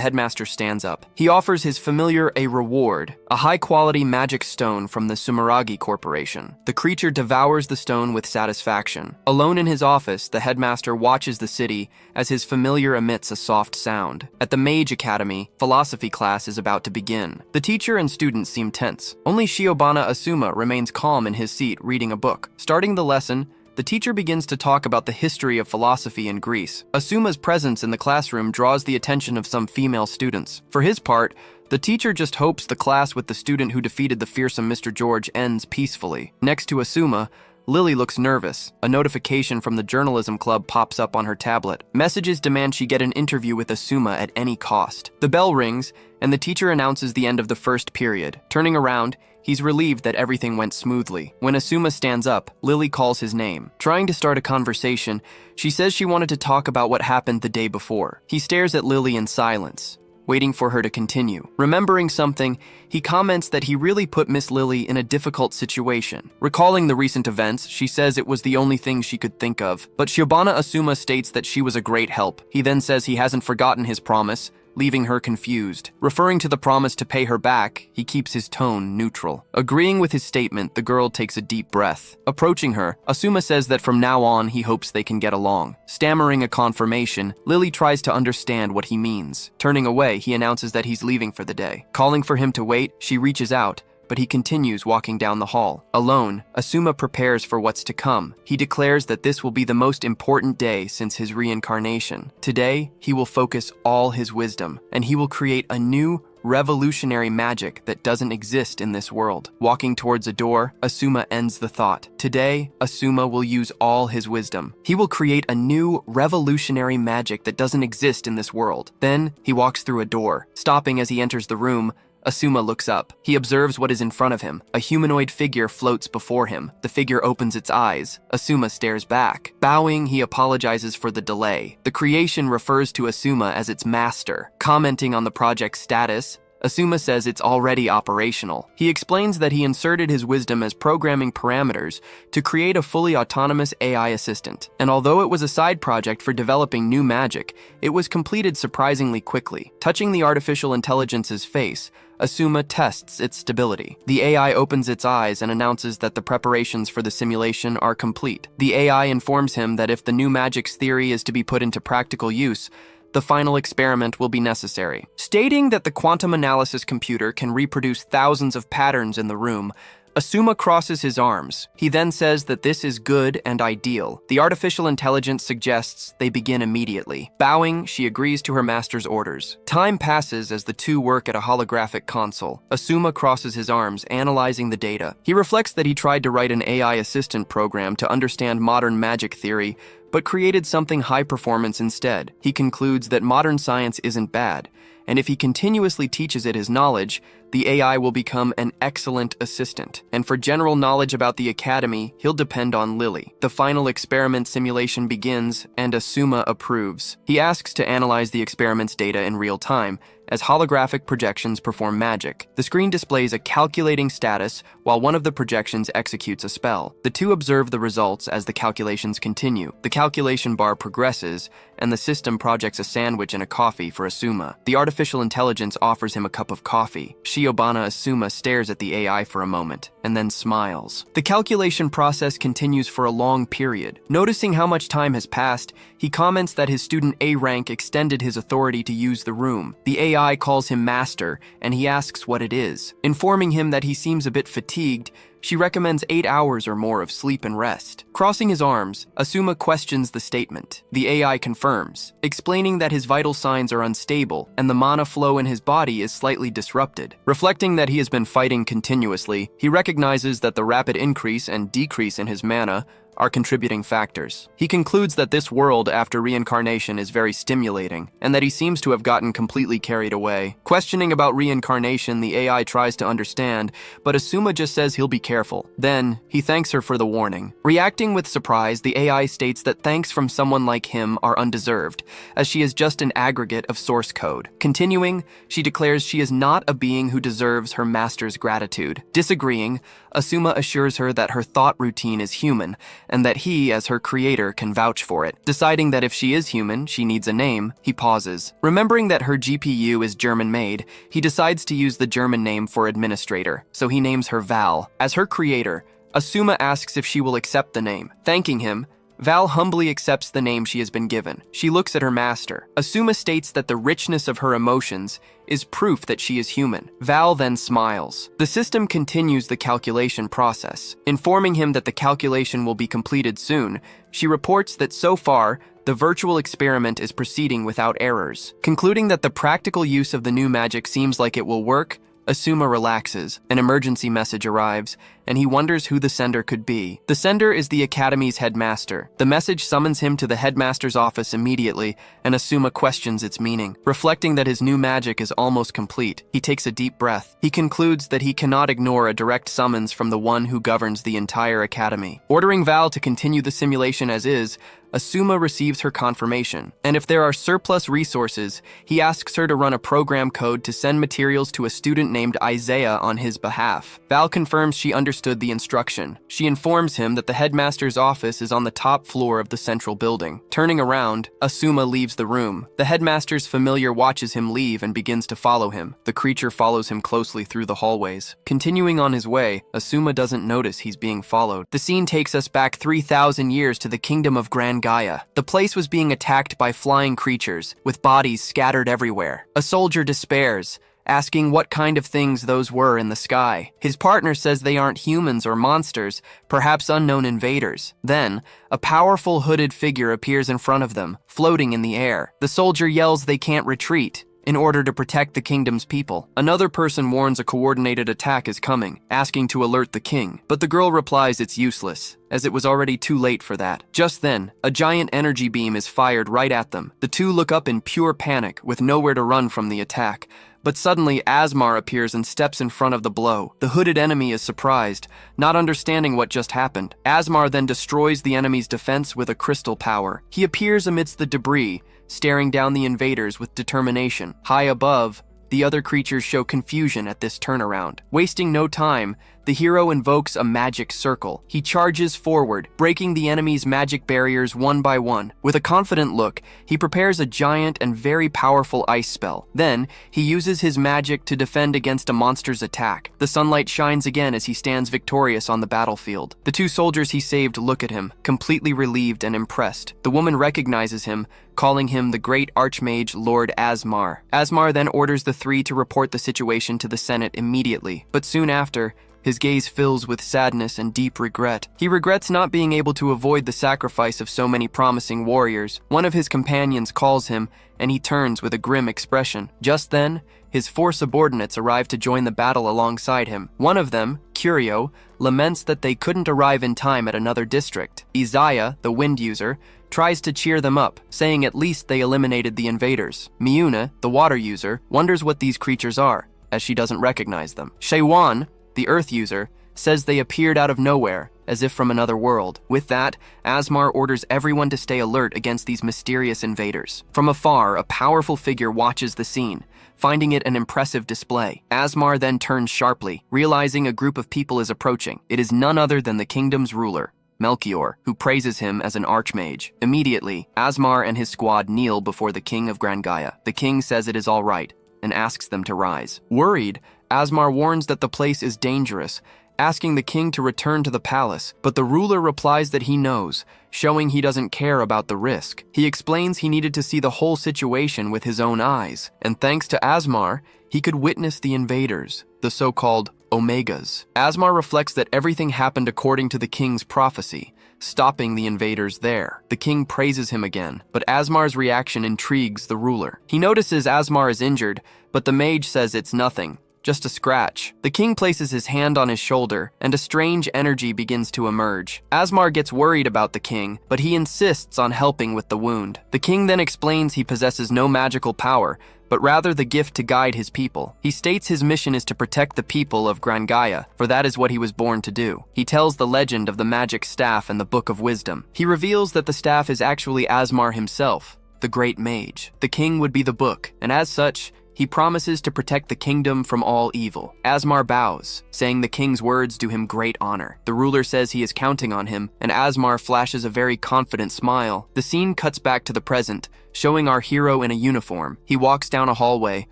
headmaster stands up. He offers his familiar a reward, a high-quality magic stone from the Sumeragi Corporation. The creature devours the stone with satisfaction. Alone in his office, the headmaster watches the city as his familiar emits a soft sound. At the Mage Academy, philosophy class is about to begin. The teacher and students seem tense. Only Shiobana Asuma remains calm in his seat reading a book. Starting the lesson, the teacher begins to talk about the history of philosophy in Greece. Asuma's presence in the classroom draws the attention of some female students. For his part, the teacher just hopes the class with the student who defeated the fearsome Mr. George ends peacefully. Next to Asuma, Lily looks nervous. A notification from the journalism club pops up on her tablet. Messages demand she get an interview with Asuma at any cost. The bell rings, and the teacher announces the end of the first period. Turning around, he's relieved that everything went smoothly. When Asuma stands up, Lily calls his name. Trying to start a conversation, she says she wanted to talk about what happened the day before. He stares at Lily in silence, waiting for her to continue. Remembering something, he comments that he really put Miss Lily in a difficult situation. Recalling the recent events, she says it was the only thing she could think of. But Shiobana Asuma states that she was a great help. He then says he hasn't forgotten his promise, leaving her confused. Referring to the promise to pay her back, he keeps his tone neutral. Agreeing with his statement, the girl takes a deep breath. Approaching her, Asuma says that from now on he hopes they can get along. Stammering a confirmation, Lily tries to understand what he means. Turning away, he announces that he's leaving for the day. Calling for him to wait, she reaches out, but he continues walking down the hall. Alone, Asuma prepares for what's to come. He declares that this will be the most important day since his reincarnation. Today, he will focus all his wisdom, and he will create a new, revolutionary magic that doesn't exist in this world. Walking towards a door, Asuma ends the thought. Today, Asuma will use all his wisdom. He will create a new, revolutionary magic that doesn't exist in this world. Then, he walks through a door. Stopping as he enters the room, Asuma looks up. He observes what is in front of him. A humanoid figure floats before him. The figure opens its eyes. Asuma stares back. Bowing, he apologizes for the delay. The creation refers to Asuma as its master. Commenting on the project's status, Asuma says it's already operational. He explains that he inserted his wisdom as programming parameters to create a fully autonomous AI assistant. And although it was a side project for developing new magic, it was completed surprisingly quickly. Touching the artificial intelligence's face, Asuma tests its stability. The AI opens its eyes and announces that the preparations for the simulation are complete. The AI informs him that if the new magic's theory is to be put into practical use, the final experiment will be necessary. Stating that the quantum analysis computer can reproduce thousands of patterns in the room, Asuma crosses his arms. He then says that this is good and ideal. The artificial intelligence suggests they begin immediately. Bowing, she agrees to her master's orders. Time passes as the two work at a holographic console. Asuma crosses his arms, analyzing the data. He reflects that he tried to write an AI assistant program to understand modern magic theory, but created something high performance instead. He concludes that modern science isn't bad, and if he continuously teaches it his knowledge, the AI will become an excellent assistant. And for general knowledge about the Academy, he'll depend on Lily. The final experiment simulation begins, and Asuma approves. He asks to analyze the experiment's data in real time, as holographic projections perform magic. The screen displays a calculating status while one of the projections executes a spell. The two observe the results as the calculations continue. The calculation bar progresses, and the system projects a sandwich and a coffee for Asuma. The artificial intelligence offers him a cup of coffee. Shiobana Asuma stares at the AI for a moment, and then smiles. The calculation process continues for a long period. Noticing how much time has passed, he comments that his student A rank extended his authority to use the room. The AI calls him master, and he asks what it is. Informing him that he seems a bit fatigued, she recommends 8 hours or more of sleep and rest. Crossing his arms, Asuma questions the statement. The AI confirms, explaining that his vital signs are unstable and the mana flow in his body is slightly disrupted. Reflecting that he has been fighting continuously, he recognizes that the rapid increase and decrease in his mana are contributing factors. He concludes that this world after reincarnation is very stimulating, and that he seems to have gotten completely carried away. Questioning about reincarnation, the AI tries to understand, but Asuma just says he'll be careful. Then, he thanks her for the warning. Reacting with surprise, the AI states that thanks from someone like him are undeserved, as she is just an aggregate of source code. Continuing, she declares she is not a being who deserves her master's gratitude. Disagreeing, Asuma assures her that her thought routine is human, and that he, as her creator, can vouch for it. Deciding that if she is human, she needs a name, he pauses. Remembering that her GPU is German-made, he decides to use the German name for administrator, so he names her Val. As her creator, Asuma asks if she will accept the name. Thanking him, Val humbly accepts the name she has been given. She looks at her master. Asuma states that the richness of her emotions is proof that she is human. Val then smiles. The system continues the calculation process. Informing him that the calculation will be completed soon, she reports that so far, the virtual experiment is proceeding without errors. Concluding that the practical use of the new magic seems like it will work, Asuma relaxes. An emergency message arrives, and he wonders who the sender could be. The sender is the Academy's headmaster. The message summons him to the headmaster's office immediately, and Asuma questions its meaning. Reflecting that his new magic is almost complete, he takes a deep breath. He concludes that he cannot ignore a direct summons from the one who governs the entire Academy. Ordering Val to continue the simulation as is, Asuma receives her confirmation, and if there are surplus resources, he asks her to run a program code to send materials to a student named Isaiah on his behalf. Val confirms she understood the instruction. She informs him that the headmaster's office is on the top floor of the central building. Turning around, Asuma leaves the room. The headmaster's familiar watches him leave and begins to follow him. The creature follows him closely through the hallways. Continuing on his way, Asuma doesn't notice he's being followed. The scene takes us back 3,000 years to the kingdom of Grand Gaia. The place was being attacked by flying creatures, with bodies scattered everywhere. A soldier despairs, asking what kind of things those were in the sky. His partner says they aren't humans or monsters, perhaps unknown invaders. Then, a powerful hooded figure appears in front of them, floating in the air. The soldier yells they can't retreat in order to protect the kingdom's people. Another person warns a coordinated attack is coming, asking to alert the king. But the girl replies it's useless, as it was already too late for that. Just then, a giant energy beam is fired right at them. The two look up in pure panic, with nowhere to run from the attack. But suddenly, Asmar appears and steps in front of the blow. The hooded enemy is surprised, not understanding what just happened. Asmar then destroys the enemy's defense with a crystal power. He appears amidst the debris, staring down the invaders with determination. High above, the other creatures show confusion at this turnaround. Wasting no time, the hero invokes a magic circle. He charges forward, breaking the enemy's magic barriers one by one. With a confident look, he prepares a giant and very powerful ice spell. Then, he uses his magic to defend against a monster's attack. The sunlight shines again as he stands victorious on the battlefield. The two soldiers he saved look at him, completely relieved and impressed. The woman recognizes him, calling him the great Archmage Lord Asmar. Asmar then orders the three to report the situation to the Senate immediately, but soon after, his gaze fills with sadness and deep regret. He regrets not being able to avoid the sacrifice of so many promising warriors. One of his companions calls him, and he turns with a grim expression. Just then, his four subordinates arrive to join the battle alongside him. One of them, Curio, laments that they couldn't arrive in time at another district. Isaiah, the wind user, tries to cheer them up, saying at least they eliminated the invaders. Miuna, the water user, wonders what these creatures are, as she doesn't recognize them. Shaywan, the earth user, says they appeared out of nowhere, as if from another world. With that, Asmar orders everyone to stay alert against these mysterious invaders. From afar, a powerful figure watches the scene, finding it an impressive display. Asmar then turns sharply, realizing a group of people is approaching. It is none other than the kingdom's ruler, Melchior, who praises him as an archmage. Immediately, Asmar and his squad kneel before the king of Grangaya. The king says it is all right, and asks them to rise. Worried, Asmar warns that the place is dangerous, asking the king to return to the palace, but the ruler replies that he knows, showing he doesn't care about the risk. He explains he needed to see the whole situation with his own eyes, and thanks to Asmar, he could witness the invaders, the so-called Omegas. Asmar reflects that everything happened according to the king's prophecy, stopping the invaders there. The king praises him again, but Asmar's reaction intrigues the ruler. He notices Asmar is injured, but the mage says it's nothing, just a scratch. The king places his hand on his shoulder, and a strange energy begins to emerge. Asmar gets worried about the king, but he insists on helping with the wound. The king then explains he possesses no magical power, but rather the gift to guide his people. He states his mission is to protect the people of Grangaya, for that is what he was born to do. He tells the legend of the magic staff and the Book of Wisdom. He reveals that the staff is actually Asmar himself, the great mage. The king would be the book, and as such, he promises to protect the kingdom from all evil. Asmar bows, saying the king's words do him great honor. The ruler says he is counting on him, and Asmar flashes a very confident smile. The scene cuts back to the present, showing our hero in a uniform. He walks down a hallway,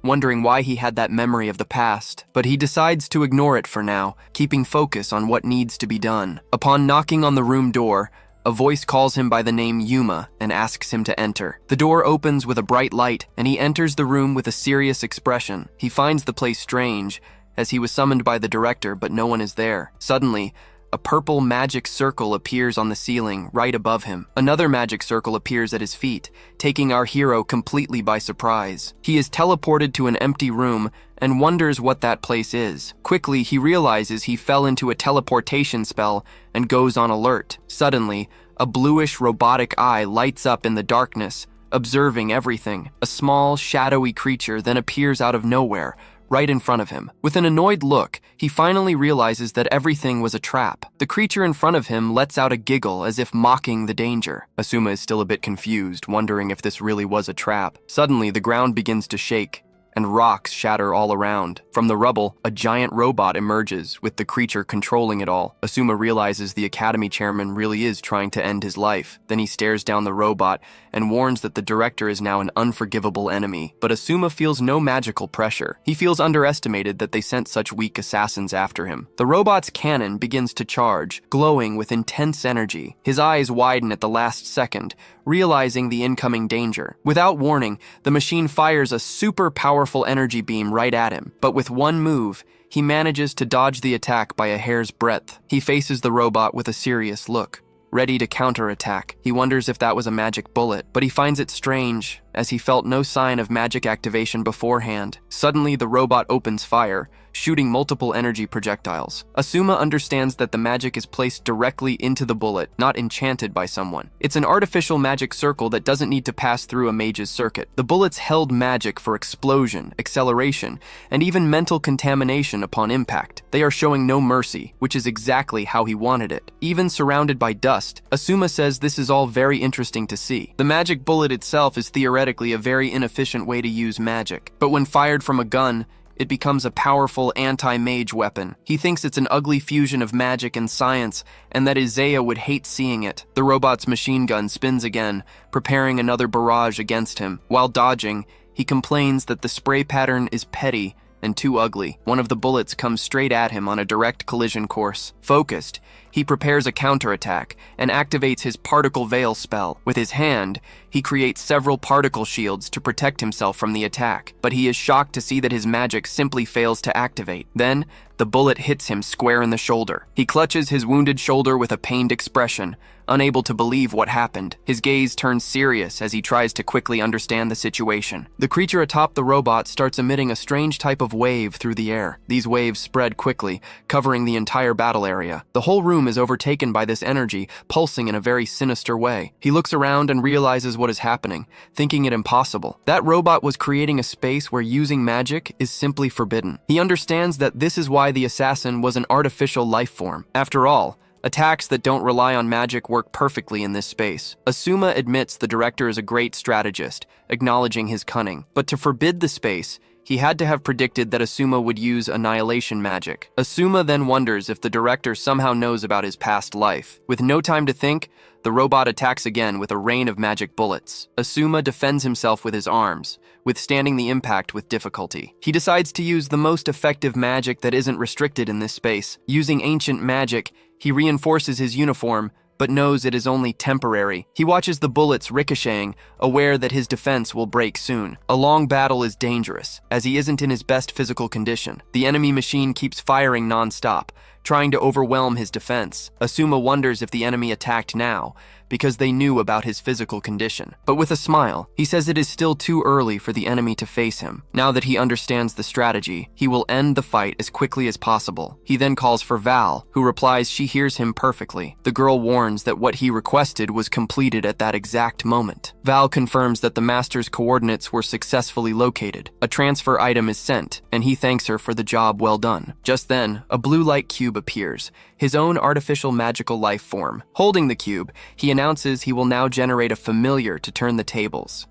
wondering why he had that memory of the past, but he decides to ignore it for now, keeping focus on what needs to be done. Upon knocking on the room door, a voice calls him by the name Yuma and asks him to enter. The door opens with a bright light, and he enters the room with a serious expression. He finds the place strange, as he was summoned by the director, but no one is there. Suddenly, a purple magic circle appears on the ceiling right above him. Another magic circle appears at his feet, taking our hero completely by surprise. He is teleported to an empty room and wonders what that place is. Quickly, he realizes he fell into a teleportation spell and goes on alert. Suddenly, a bluish robotic eye lights up in the darkness, observing everything. A small, shadowy creature then appears out of nowhere, right in front of him. With an annoyed look, he finally realizes that everything was a trap. The creature in front of him lets out a giggle as if mocking the danger. Asuma is still a bit confused, wondering if this really was a trap. Suddenly, the ground begins to shake, and rocks shatter all around. From the rubble, a giant robot emerges, with the creature controlling it all. Asuma realizes the academy chairman really is trying to end his life. Then he stares down the robot and warns that the director is now an unforgivable enemy. But Asuma feels no magical pressure. He feels underestimated that they sent such weak assassins after him. The robot's cannon begins to charge, glowing with intense energy. His eyes widen at the last second, realizing the incoming danger. Without warning, the machine fires a super powerful energy beam right at him, but with one move, he manages to dodge the attack by a hair's breadth. He faces the robot with a serious look, ready to counterattack. He wonders if that was a magic bullet, but he finds it strange, as he felt no sign of magic activation beforehand. Suddenly, the robot opens fire, shooting multiple energy projectiles. Asuma understands that the magic is placed directly into the bullet, not enchanted by someone. It's an artificial magic circle that doesn't need to pass through a mage's circuit. The bullets held magic for explosion, acceleration, and even mental contamination upon impact. They are showing no mercy, which is exactly how he wanted it. Even surrounded by dust, Asuma says this is all very interesting to see. The magic bullet itself is theoretically a very inefficient way to use magic, but when fired from a gun, it becomes a powerful anti-mage weapon. He thinks it's an ugly fusion of magic and science, and that Isaiah would hate seeing it. The robot's machine gun spins again, preparing another barrage against him. While dodging, he complains that the spray pattern is petty and too ugly. One of the bullets comes straight at him on a direct collision course. Focused, he prepares a counterattack and activates his particle veil spell. With his hand, he creates several particle shields to protect himself from the attack, but he is shocked to see that his magic simply fails to activate. Then, the bullet hits him square in the shoulder. He clutches his wounded shoulder with a pained expression, unable to believe what happened. His gaze turns serious as he tries to quickly understand the situation. The creature atop the robot starts emitting a strange type of wave through the air. These waves spread quickly, covering the entire battle area. The whole room is overtaken by this energy, pulsing in a very sinister way. He looks around and realizes what is happening, thinking it impossible. That robot was creating a space where using magic is simply forbidden. He understands that this is why the assassin was an artificial life form. After all, attacks that don't rely on magic work perfectly in this space. Asuma admits the director is a great strategist, acknowledging his cunning. But to forbid the space, he had to have predicted that Asuma would use annihilation magic. Asuma then wonders if the director somehow knows about his past life. With no time to think, the robot attacks again with a rain of magic bullets. Asuma defends himself with his arms, withstanding the impact with difficulty. He decides to use the most effective magic that isn't restricted in this space. Using ancient magic, he reinforces his uniform, but knows it is only temporary. He watches the bullets ricocheting, aware that his defense will break soon. A long battle is dangerous, as he isn't in his best physical condition. The enemy machine keeps firing non-stop, trying to overwhelm his defense. Asuma wonders if the enemy attacked now, because they knew about his physical condition. But with a smile, he says it is still too early for the enemy to face him. Now that he understands the strategy, he will end the fight as quickly as possible. He then calls for Val, who replies she hears him perfectly. The girl warns that what he requested was completed at that exact moment. Val confirms that the master's coordinates were successfully located. A transfer item is sent, and he thanks her for the job well done. Just then, a blue light cube appears, his own artificial magical life form. Holding the cube, he announces he will now generate a familiar to turn the tables.